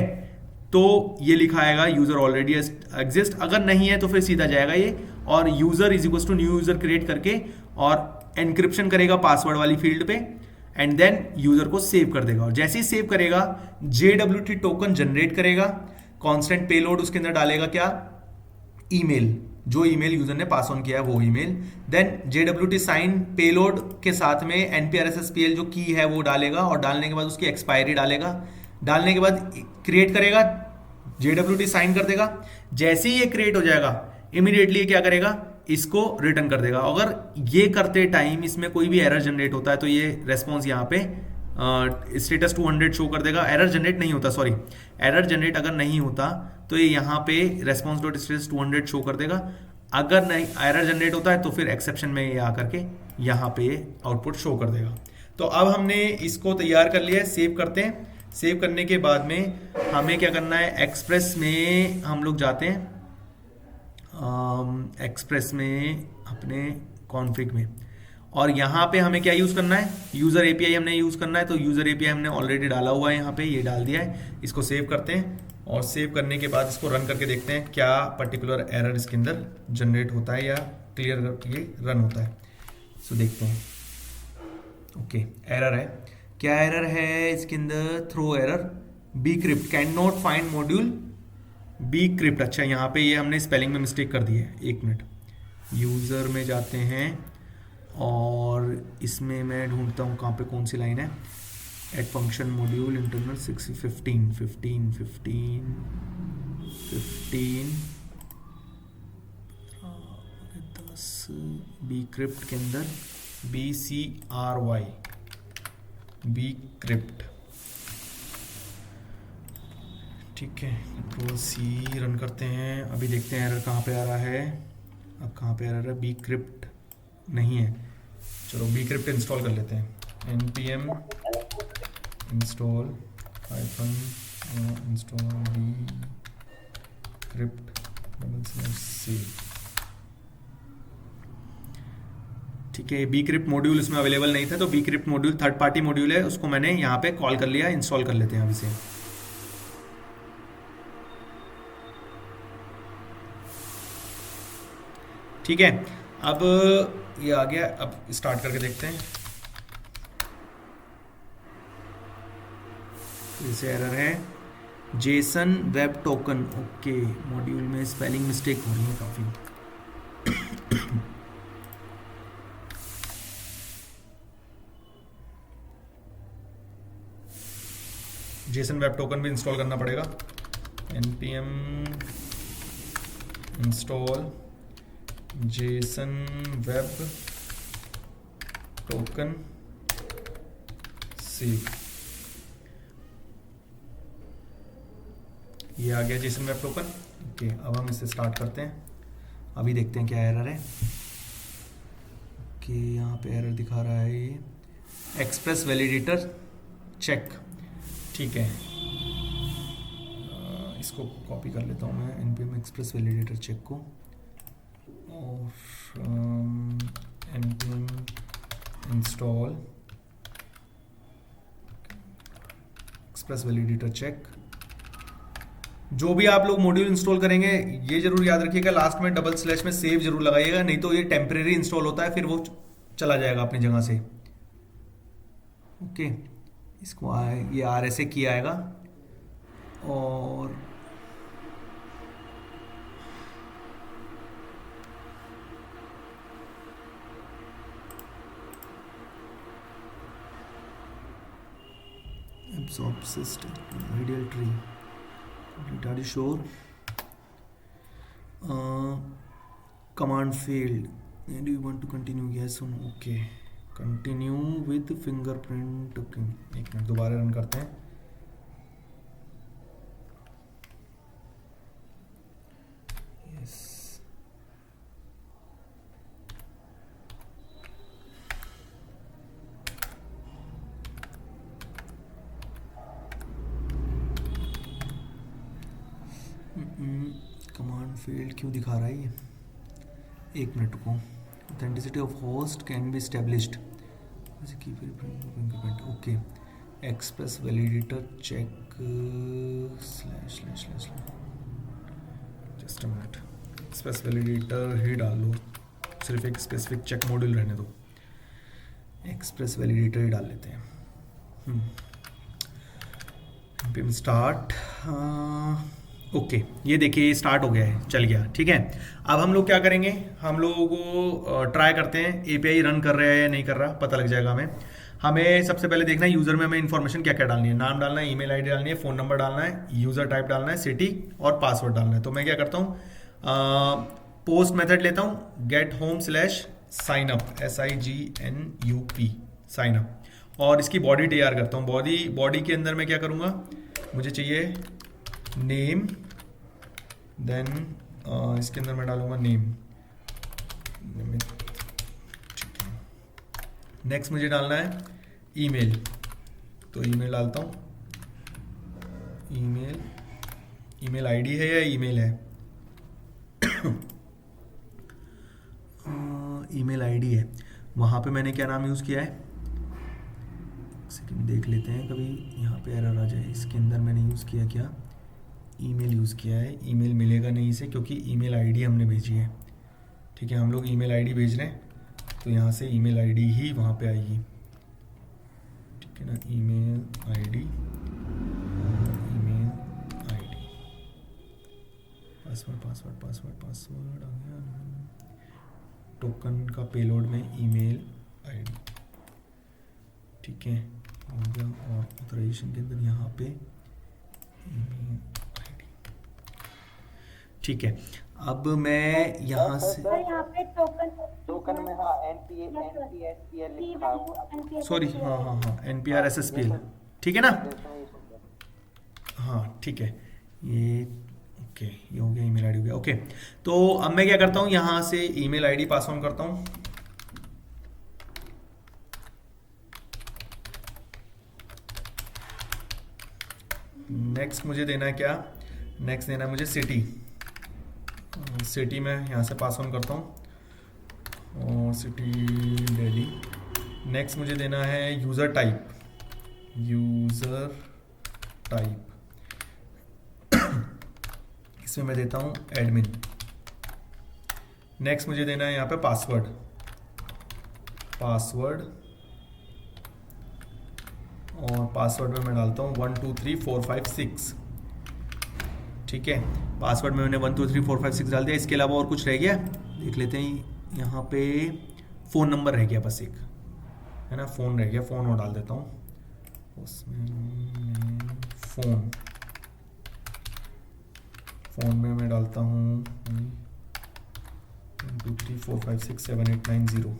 तो ये लिखा आएगा यूजर ऑलरेडी एग्जिस्ट, अगर नहीं है तो फिर सीधा जाएगा ये और user is equal to new user create करके और एनक्रिप्शन करेगा पासवर्ड वाली फील्ड पे, एंड देन यूजर को सेव कर देगा। और जैसे ही सेव करेगा JWT टोकन जनरेट करेगा, कांस्टेंट पेलोड उसके अंदर डालेगा क्या, ईमेल, जो ईमेल यूजर ने पास ऑन किया है वो email. Then JWT sign payload के साथ में NPRSSPL जो की है वो डालेगा, और डालने के बाद उसकी एक्सपायरी डालेगा, डालने के बाद क्रिएट करेगा, JWT साइन कर देगा। जैसे ही ये क्रिएट हो जाएगा इमीडिएटली क्या करेगा, इसको रिटर्न कर देगा। अगर ये करते टाइम इसमें कोई भी एरर जनरेट होता है तो ये रेस्पॉन्स यहाँ पे स्टेटस 200 शो कर देगा। एरर जनरेट नहीं होता, सॉरी, एरर जनरेट अगर नहीं होता तो ये यहाँ पे रेस्पॉन्स डॉट स्टेटस 200 शो कर देगा। अगर नहीं एरर जनरेट होता है तो फिर एक्सेप्शन में ये आकर के यहाँ पे आउटपुट शो कर देगा। तो अब हमने इसको तैयार कर लिया है, सेव करते हैं। सेव करने के बाद में हमें क्या करना है, एक्सप्रेस में हम लोग जाते हैं, एक्सप्रेस में अपने कॉन्फ़िग में, और यहाँ पे हमें क्या यूज़ करना है, यूज़र एपीआई हमने यूज़ करना है। तो यूज़र एपीआई हमने ऑलरेडी डाला हुआ है, यहाँ पे ये डाल दिया है। इसको सेव करते हैं, और सेव करने के बाद इसको रन करके देखते हैं क्या पर्टिकुलर एरर इसके अंदर जनरेट होता है या क्लियर ये रन होता है। सो देखते हैं। ओके, एरर है, क्या एरर है इसके अंदर, throw error, bcrypt can not find module bcrypt. अच्छा, यहाँ पे ये हमने स्पेलिंग में मिस्टेक कर दी है, 1 मिनट। यूज़र में जाते हैं और इसमें मैं ढूंढता हूँ कहाँ पे कौन सी लाइन है, at function module internal 15 bcrypt के अंदर BCRY बी क्रिप्ट, ठीक है। कंट्रोल C रन करते हैं, अभी देखते हैं एरर कहाँ पे आ रहा है। अब कहाँ पे एरर है, बी क्रिप्ट नहीं है, चलो बी क्रिप्ट इंस्टॉल कर लेते हैं। npm install install bcrypt C, ठीक है। बी क्रिप्ट मॉड्यूल इसमें अवेलेबल नहीं था, तो bcrypt module third party module है, उसको मैंने यहाँ पे कॉल कर लिया, इंस्टॉल कर लेते हैं अभी से। ठीक है, अब ये आ गया, अब स्टार्ट करके देखते हैं। जैसे एरर है Jason web token, okay, module में स्पेलिंग मिस्टेक हो रही है काफी। जेसन वेब टोकन भी इंस्टॉल करना पड़ेगा। npm install Jason web token C, ये आ गया जेसन वेब टोकन। ओके, अब हम इसे स्टार्ट करते हैं। अभी देखते हैं क्या एरर है कि यहाँ पे एरर दिखा रहा है ये एक्सप्रेस वैलिडेटर चेक। ठीक है, इसको कॉपी कर लेता हूँ मैं npm एक्सप्रेस वैलिडेटर चेक को और npm install express validator check. जो भी आप लोग मॉड्यूल इंस्टॉल करेंगे ये जरूर याद रखिएगा, लास्ट में डबल स्लैश में सेव जरूर लगाइएगा, नहीं तो ये टेम्परेरी इंस्टॉल होता है, फिर वो चला जाएगा अपनी जगह से। ओके, इसको ये RSA की आएगा और absorb system ideal tree complete. Are you sure? Command failed. Do you want to continue? Yes or no? Okay, continue with fingerprint. Okay, एक मिनट दोबारा रन करते हैं। yes कमांड फेल्ड क्यों दिखा रहा है ये? एक मिनट को। Authenticity of host can be established. Okay, express validator check / just a minute, express validator ही डाल लो, सिर्फ एक स्पेसिफिक चेक मॉड्यूल रहने दो, एक्सप्रेस वैलिडेटर ही डाल लेते हैं। npm start. ओके, ये देखिए स्टार्ट हो गया है, चल गया। ठीक है, अब हम लोग क्या करेंगे, हम लोगों को ट्राई करते हैं एपीआई रन कर रहा है या नहीं कर रहा, पता लग जाएगा हमें। हमें सबसे पहले देखना है यूजर में हमें इन्फॉर्मेशन क्या क्या डालनी है, नाम डालना है, ईमेल आईडी डालनी है, फ़ोन नंबर डालना है, यूज़र टाइप डालना है, सिटी और पासवर्ड डालना है। तो मैं क्या करता हूँ, पोस्ट मेथड लेता हूँ get home slash sign up SIGNUP sign up, और इसकी बॉडी तैयार करता हूँ। बॉडी के अंदर मैं क्या करूँगा, मुझे चाहिए नेम, देन इसके अंदर मैं डालूंगा नेम। नेक्स्ट मुझे डालना है ईमेल, तो ईमेल डालता हूँ। ईमेल आईडी है या ईमेल है? ईमेल आईडी है। वहाँ पे मैंने क्या नाम यूज़ किया है, सेकंड देख लेते हैं, कभी यहाँ पे एरर आ जाए। इसके अंदर मैंने यूज़ किया क्या, ईमेल यूज़ किया है। ईमेल मिलेगा नहीं इसे, क्योंकि ईमेल आईडी हमने भेजी है। ठीक है, हम लोग ईमेल आईडी भेज रहे हैं, तो यहाँ से ईमेल आईडी ही वहाँ पे आएगी। ठीक है ना, ईमेल आईडी पासवर्ड आ गया। टोकन का पेलोड में ईमेल आईडी, ठीक है हो गया। और ऑथराइजेशन के अंदर यहाँ पे ईमेल आईडी। ठीक है, अब मैं यहाँ से टोकन में NPSPL लिखा हुआ, सॉरी, हाँ NPR SSPL, ठीक है ना। हाँ ठीक है, ये ओके, ये हो गया, ईमेल आईडी हो गया। ओके, तो अब मैं क्या करता हूँ, यहाँ से ईमेल आईडी पास ऑन करता हूँ। नेक्स्ट मुझे देना है क्या, नेक्स्ट देना है मुझे सिटी में यहाँ से पास ऑन करता हूँ, और सिटी दिल्ली। नेक्स्ट मुझे देना है यूज़र टाइप, इसमें मैं देता हूँ एडमिन। नेक्स्ट मुझे देना है यहाँ पे पासवर्ड, और पासवर्ड में मैं डालता हूँ 1 2 3 4 5 6। ठीक है, पासवर्ड में मैंने 1 2 3 4 5 6 डाल दिया। इसके अलावा और कुछ रह गया, देख लेते हैं। यहाँ पे फ़ोन नंबर रह गया, बस एक है ना, फ़ोन रह गया, फ़ोन और डाल देता हूँ उसमें। फ़ोन में मैं डालता हूँ 1 2 3 4 5 6 7 8 9 0।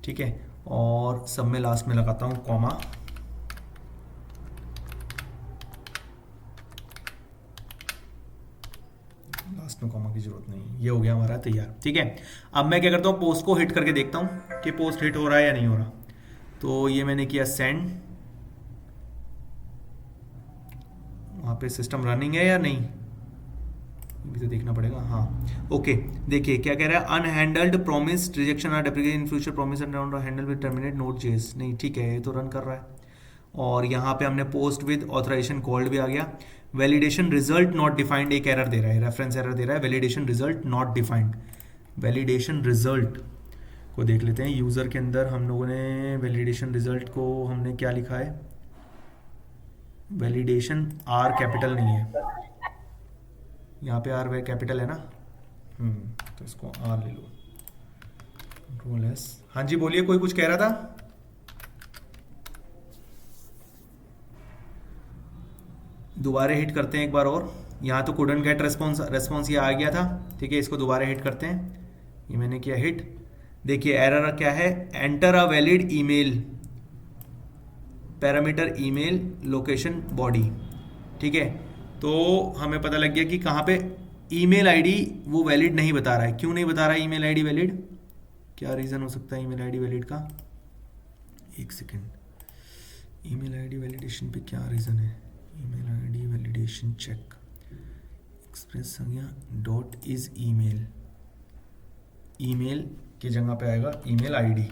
ठीक है, और सब में लास्ट में लगाता हूँ कॉमा। इसमें कॉमा की जरूरत नहीं, ये हो गया हमारा तैयार। ठीक है, अब मैं क्या करता हूँ, पोस्ट को हिट करके देखता हूँ कि पोस्ट हिट हो रहा है या नहीं हो रहा। तो ये मैंने किया सेंड, वहाँ पे सिस्टम रनिंग है या नहीं भी तो देखना पड़ेगा। हाँ ओके, देखिए क्या कह रहा है, unhandled promise rejection are deprecated in future promise and handle with terminate Node JS. नहीं ठीक है, ये तो रन कर रहा है। और यहाँ पे हमने पोस्ट विद ऑथराइजेशन कॉल्ड भी आ गया। वैलिडेशन रिजल्ट नॉट डिफाइंड एक एरर दे रहा है, रेफरेंस एरर दे रहा है, validation result not defined. Validation result को देख लेते हैं। यूजर के अंदर हम लोगों ने वैलिडेशन रिजल्ट को हमने क्या लिखा है, वैलिडेशन आर कैपिटल नहीं है, यहाँ पे आर वे कैपिटल है ना, तो इसको आर ले लो, कंट्रोल एस। हाँ जी बोलिए, कोई कुछ कह रहा था? दोबारा हिट करते हैं एक बार और। यहाँ तो कुडंट गेट रेस्पॉन्स ये आ गया था। ठीक है, इसको दोबारा हिट करते हैं। ये मैंने किया हिट। देखिए एरर क्या है, enter a valid email parameter email location body. ठीक है, तो हमें पता लग गया कि कहाँ पे ईमेल आईडी वो वैलिड नहीं बता रहा है। क्यों नहीं बता रहा है ईमेल आईडी वैलिड, क्या रीज़न हो सकता है ईमेल आईडी वैलिड का? एक सेकेंड, ईमेल आईडी वैलिडेशन पे क्या रीज़न है? Email ID validation check, express आ गया, डॉट इज ईमेल, ईमेल की जगह पे आएगा ईमेल आईडी।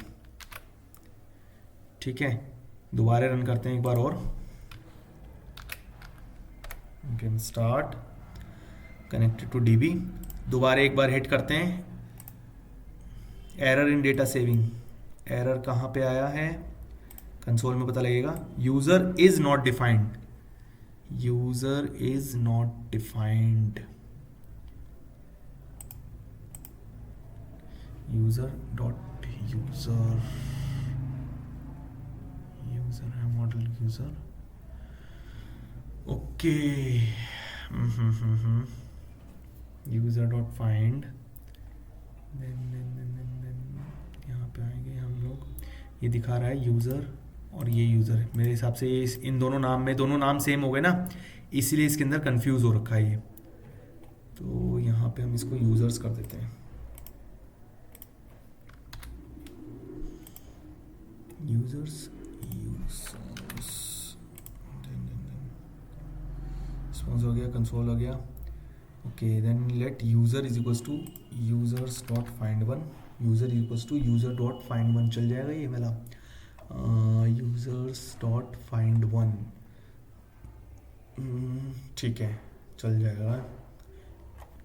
ठीक है, दोबारा रन करते हैं एक बार और। स्टार्ट कनेक्टेड टू डीबी, दोबारा एक बार हिट करते हैं। Error in data saving, error कहाँ पे आया है, कंसोल में पता लगेगा। User is not defined, user is not defined, user dot user, user है model user. Okay, user dot find, then यहाँ पे आएंगे हम लोग। ये दिखा रहा है यूजर और ये यूजर है। मेरे हिसाब से ये इन दोनों नाम में दोनों नाम सेम हो गए ना, इसीलिए इसके अंदर कंफ्यूज हो रखा है ये। तो यहाँ पे हम इसको यूजर्स कर देते हैं, यूजर्स रिस्पॉन्स हो गया, कंसोल हो गया। Okay, then let user is equals to users dot find one, user is equals to user dot find one चल जाएगा ये वाला, यूजर्स डॉट फाइंड वन। ठीक है, चल जाएगा।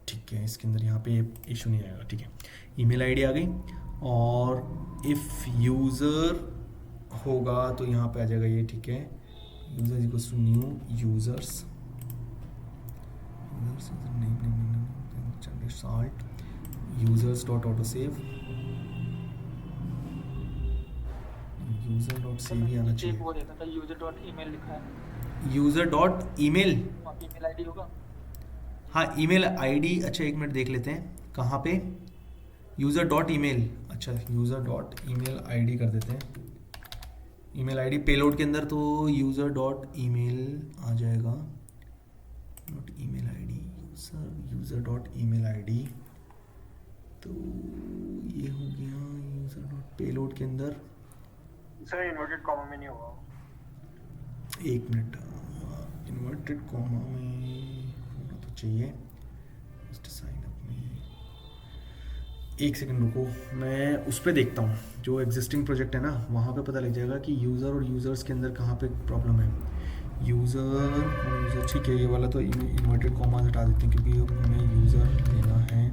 ठीक है, इसके अंदर यहाँ पे इशू नहीं आएगा। ठीक है, ईमेल आईडी आ गई, और इफ यूजर होगा तो यहाँ पे आ जाएगा ये। ठीक है, user is equals to new users, salt users dot auto save, user dot save ही आना चाहिए। वो देखा था यूजर डॉट ईमेल लिखा है, user dot email, email ID होगा। हाँ ईमेल आईडी, अच्छा एक मिनट देख लेते हैं कहाँ पे, यूजर डॉट ईमेल, अच्छा यूजर डॉट ईमेल आईडी कर देते हैं। ईमेल आईडी पेलोड के अंदर तो यूजर डॉट ईमेल आ जाएगा, not email ID, user dot email ID. तो ये हो गया यूजर डॉट पेलोड के अंदर। सर इन्वर्टेड कॉमा में नहीं होगा, एक मिनट, इन्वर्टेड कॉमा में होना तो चाहिए, साइन अप में। एक सेकंड रुको, मैं उस पर देखता हूँ जो एग्जिस्टिंग प्रोजेक्ट है ना, वहाँ पे पता लग जाएगा कि यूज़र और यूज़र्स के अंदर कहाँ पे प्रॉब्लम है। यूज़र ठीक है, ये वाला तो इन्वर्टेड कॉमा हटा देते हैं क्योंकि हमें यूज़र लेना है।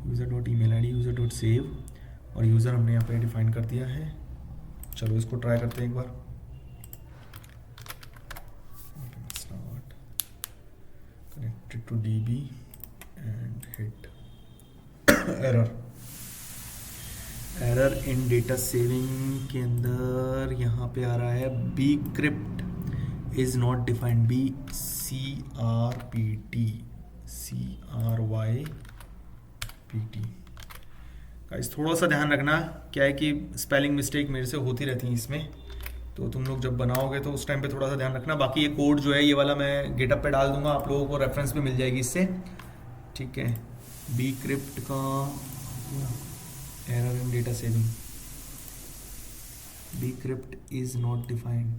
User dot email ID, user dot save, और यूज़र हमने यहाँ पे डिफाइन कर दिया है। चलो इसको ट्राई करते हैं एक बार। Start connected to DB and hit error in data saving के अंदर यहाँ पे आ रहा है B crypt is not defined, B CRPT CRYPT। Guys थोड़ा सा ध्यान रखना, क्या है कि स्पेलिंग मिस्टेक मेरे से होती रहती है इसमें, तो तुम लोग जब बनाओगे तो उस टाइम पे थोड़ा सा ध्यान रखना। बाकी ये कोड जो है ये वाला मैं गिटअप पे डाल दूंगा, आप लोगों को रेफरेंस भी मिल जाएगी इससे। ठीक है, बी क्रिप्ट का error in data saving, B crypt is not defined.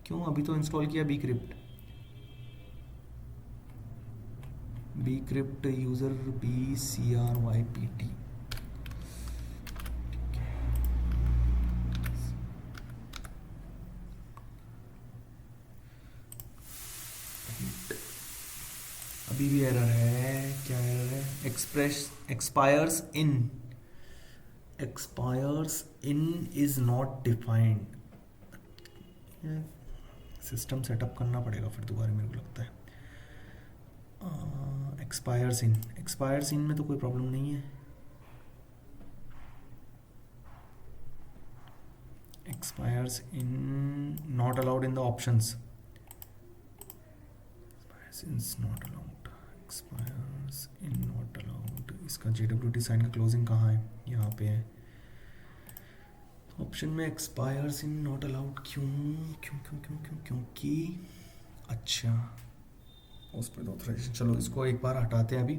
क्यों, अभी तो इंस्टॉल किया bcrypt, bcrypt user BCRYPT। अभी भी एरर है, क्या एरर है, expires in is not defined. System setup करना पड़ेगा फिर दोबारा, मेरे को लगता है। एक्सपायर्स इन में तो कोई प्रॉब्लम नहीं है, expires in not allowed in the options, since not allowed, expires in not allowed. इसका JWT साइन का क्लोजिंग कहाँ है, यहाँ पे है ऑप्शन में, एक्सपायर्स इन नॉट अलाउड। क्यों क्यों क्यों क्यों क्यों क्योंकि अच्छा उस पर ऑथराइजेशन, चलो इसको एक बार हटाते हैं, अभी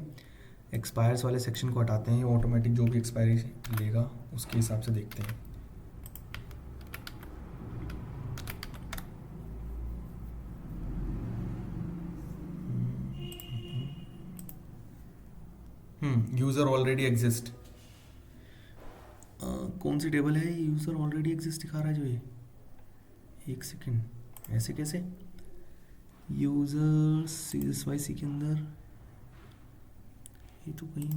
एक्सपायर्स वाले सेक्शन को हटाते हैं, ऑटोमेटिक जो भी एक्सपायरी लेगा उसके हिसाब से देखते हैं। यूजर ऑलरेडी एग्जिस्ट, कौन सी टेबल है, यूजर ऑलरेडी एग्जिस्ट दिखा रहा है जो ये, एक सेकेंड, ऐसे कैसे, यूजर CSYC के अंदर, ये तो कहीं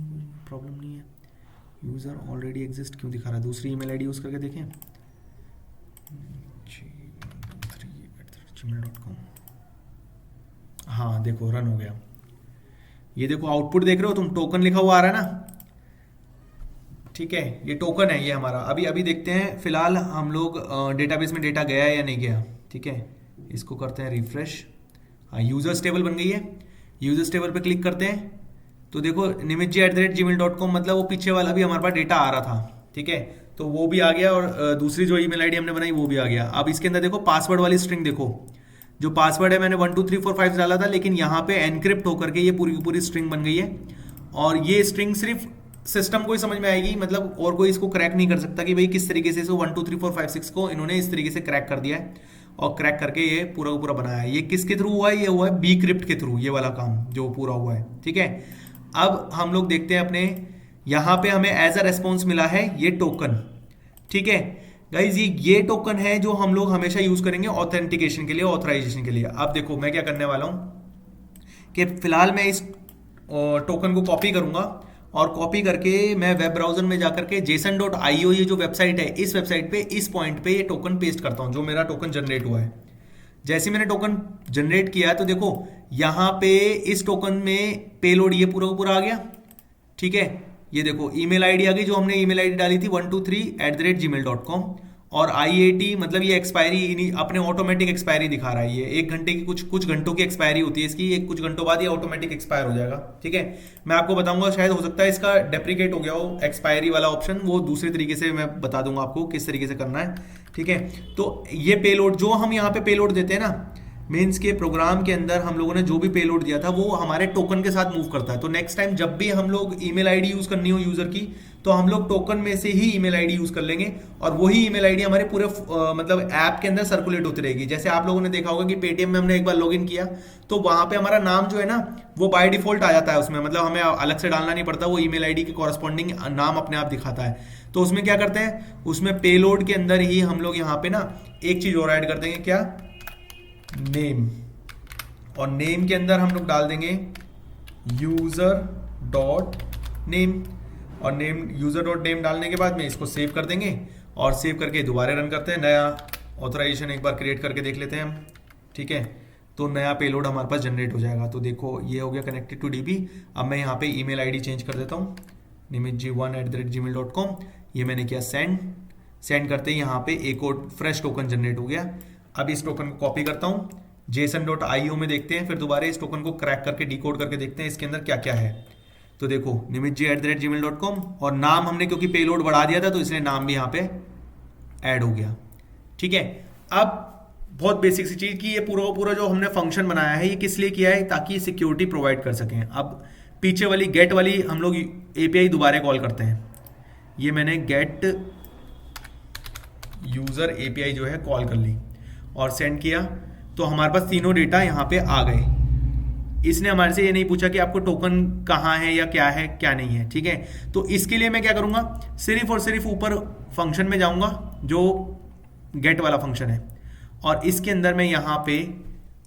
प्रॉब्लम नहीं है, यूजर ऑलरेडी एग्जिस्ट क्यों दिखा रहा है, दूसरी ईमेल आईडी यूज करके देखें, gmail.com। हाँ देखो रन हो गया, ये देखो आउटपुट देख रहे हो तुम, टोकन लिखा हुआ आ रहा है ना, ठीक है, ये टोकन है ये हमारा। अभी देखते हैं, फिलहाल हम लोग डेटाबेस में डेटा गया है या नहीं गया, ठीक है, इसको करते हैं रिफ्रेश। हाँ, यूजर्स टेबल बन गई है, यूजर्स टेबल पे क्लिक करते हैं तो देखो nimitji@gmail.com, मतलब वो पीछे वाला भी हमारे पास डेटा आ रहा था, ठीक है, तो वो भी आ गया, और दूसरी जो ईमेल आईडी हमने बनाई वो भी आ गया। अब इसके अंदर देखो पासवर्ड वाली स्ट्रिंग, देखो जो पासवर्ड है मैंने 1 2 3 4 5 डाला था, लेकिन यहाँ पे एनक्रिप्ट होकर के ये पूरी की पूरी स्ट्रिंग बन गई है, और ये स्ट्रिंग सिर्फ सिस्टम को ही समझ में आएगी, मतलब और कोई इसको क्रैक नहीं कर सकता कि भाई किस तरीके से 1 2 3 4 5 6 को इन्होंने इस तरीके से क्रैक कर दिया है, और क्रैक करके ये पूरा का पूरा बनाया है। ये किसके थ्रू हुआ है, ये हुआ है बी क्रिप्ट के थ्रू, ये वाला काम जो पूरा हुआ है, ठीक है। अब हम लोग देखते हैं अपने, यहाँ पे हमें एज अ रेस्पॉन्स मिला है ये टोकन, ठीक है गाइज, ये टोकन है जो हम लोग हमेशा यूज करेंगे ऑथेंटिकेशन के लिए, ऑथराइजेशन के लिए। अब देखो मैं क्या करने वाला हूं कि फिलहाल मैं इस टोकन को कॉपी करूंगा, और कॉपी करके मैं वेब ब्राउजर में जाकर के json.io, ये जो वेबसाइट है, इस वेबसाइट पे इस पॉइंट पे ये टोकन पेस्ट करता हूं, जो मेरा टोकन जनरेट हुआ है। जैसे मैंने टोकन जनरेट किया है तो देखो यहां पे इस टोकन में पेलोड ये पूरा पूरा आ गया, ठीक है, ये देखो ईमेल आईडी आ गई, जो हमने ईमेल आईडी डाली थी 123@gmail.com, और IAT मतलब ये एक्सपायरी अपने ऑटोमेटिक एक्सपायरी दिखा रहा है, ये 1 घंटे की कुछ घंटों की एक्सपायरी होती है इसकी, कुछ घंटों बाद ये ऑटोमेटिक एक्सपायर हो जाएगा, ठीक है। मैं आपको बताऊंगा, शायद हो सकता है इसका डेप्रिकेट हो गया हो एक्सपायरी वाला ऑप्शन, वो दूसरे तरीके से मैं बता दूंगा आपको किस तरीके से करना है, ठीक है। तो ये पेलोड जो हम यहाँ पे पेलोड देते हैं ना, मेंस के प्रोग्राम के अंदर हम लोगों ने जो भी पेलोड दिया था वो हमारे टोकन के साथ मूव करता है। तो नेक्स्ट टाइम जब भी हम लोग ईमेल आईडी यूज करनी हो यूजर की, तो हम लोग टोकन में से ही ईमेल आईडी यूज कर लेंगे, और वही ईमेल आईडी हमारे पूरे मतलब ऐप के अंदर सर्कुलेट होती रहेगी। जैसे आप लोगों ने देखा होगा कि पेटीएम में हमने एक बार लॉगिन किया तो वहां पे हमारा नाम जो है ना वो बाय डिफॉल्ट आ जाता है उसमें, मतलब हमें अलग से डालना नहीं पड़ता, वो ईमेल आईडी के कॉरस्पॉन्डिंग नाम अपने आप दिखाता है। तो उसमें क्या करते हैं, उसमें पेलोड के अंदर ही हम लोग यहाँ पे ना एक चीज और ऐड कर देंगे, क्या, नेम, और नेम के अंदर हम लोग डाल देंगे user.name, और नेम user.name डालने के बाद में इसको सेव कर देंगे, और सेव करके दोबारा रन करते हैं। नया ऑथराइजेशन एक बार क्रिएट करके देख लेते हैं हम, ठीक है, तो नया पेलोड हमारे पास जनरेट हो जाएगा। तो देखो ये हो गया कनेक्टेड टू DB। अब मैं यहाँ पे ईमेल आईडी चेंज कर देता हूँ, nimitji1@gmail.com, ये मैंने किया सेंड करते ही यहाँ पे एक और फ्रेश टोकन जनरेट हो गया। अब इस टोकन को कॉपी करता हूँ, json.io में देखते हैं, फिर दोबारा इस टोकन को क्रैक करके डिकोड करके देखते हैं इसके अंदर क्या क्या है। तो देखो nimitji@gmail.com, और नाम हमने क्योंकि पेलोड बढ़ा दिया था तो इसलिए नाम भी यहाँ पे ऐड हो गया, ठीक है। अब बहुत बेसिक सी चीज की ये पूरा जो हमने फंक्शन बनाया है ये किस लिए किया है, ताकि सिक्योरिटी प्रोवाइड कर सकें। अब पीछे वाली गेट वाली हम लोग एपीआई दोबारा कॉल करते हैं। ये मैंने गेट यूज़र एपीआई जो है कॉल कर ली और सेंड किया, तो हमारे पास तीनों डेटा यहाँ पे आ गए। इसने हमारे से ये नहीं पूछा कि आपको टोकन कहाँ है या क्या नहीं है, ठीक है। तो इसके लिए मैं क्या करूँगा, सिर्फ और सिर्फ ऊपर फंक्शन में जाऊँगा जो गेट वाला फंक्शन है, और इसके अंदर मैं यहाँ पे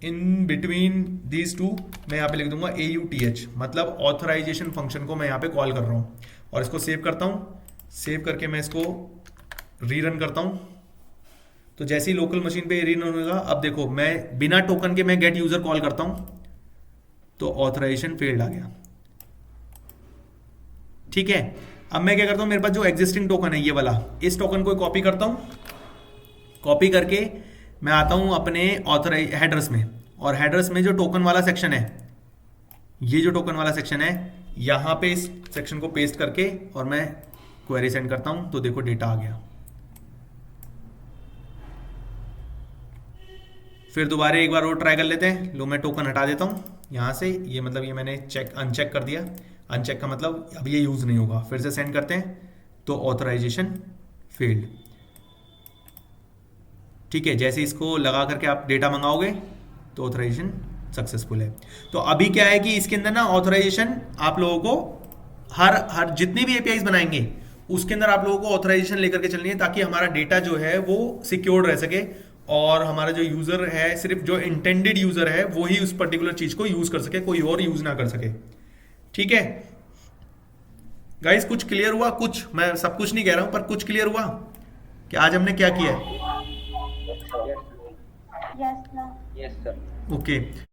इन बिटवीन दीज टू मैं यहाँ पे लिख दूंगा AUTH, मतलब ऑथराइजेशन फंक्शन को मैं यहाँ पे कॉल कर रहा हूँ, और इसको सेव करता हूँ। सेव करके मैं इसको रीरन करता हूँ, तो जैसे ही लोकल मशीन पे रीरन होगा, अब देखो मैं बिना टोकन के मैं गेट यूजर कॉल करता हूँ तो ऑथराइजेशन फेल्ड आ गया, ठीक है। अब मैं क्या करता हूँ, मेरे पास जो एग्जिस्टिंग टोकन है ये वाला, इस टोकन को कॉपी करता हूँ। कॉपी करके मैं आता हूँ अपने हेडर्स में, और हेडर्स में जो टोकन वाला सेक्शन है, ये जो टोकन वाला सेक्शन है, यहाँ पे इस सेक्शन को पेस्ट करके और मैं क्वेरी सेंड करता हूँ, तो देखो डेटा आ गया। फिर दोबारा एक बार और ट्राई कर लेते हैं। लो मैं टोकन हटा देता हूँ यहाँ से, ये मतलब ये मैंने अनचेक कर दिया। अनचेक का मतलब अब ये यूज़ नहीं होगा। फिर से सेंड करते हैं तो ऑथराइजेशन फेल्ड, ठीक है। जैसे इसको लगा करके आप डेटा मंगाओगे तो ऑथराइजेशन सक्सेसफुल है। तो अभी क्या है कि इसके अंदर ना ऑथराइजेशन आप लोगों को हर जितनी भी एपीआईज बनाएंगे उसके अंदर आप लोगों को ऑथराइजेशन लेकर के चलनी है, ताकि हमारा डेटा जो है वो सिक्योर्ड रह सके, और हमारा जो यूजर है, सिर्फ जो इंटेंडेड यूजर है वो ही उस पर्टिकुलर चीज को यूज कर सके, कोई और यूज ना कर सके, ठीक है। गाइस कुछ क्लियर हुआ? कुछ, मैं सब कुछ नहीं कह रहा हूं, पर कुछ क्लियर हुआ कि आज हमने क्या किया है? Yes, sir. Yes sir. Okay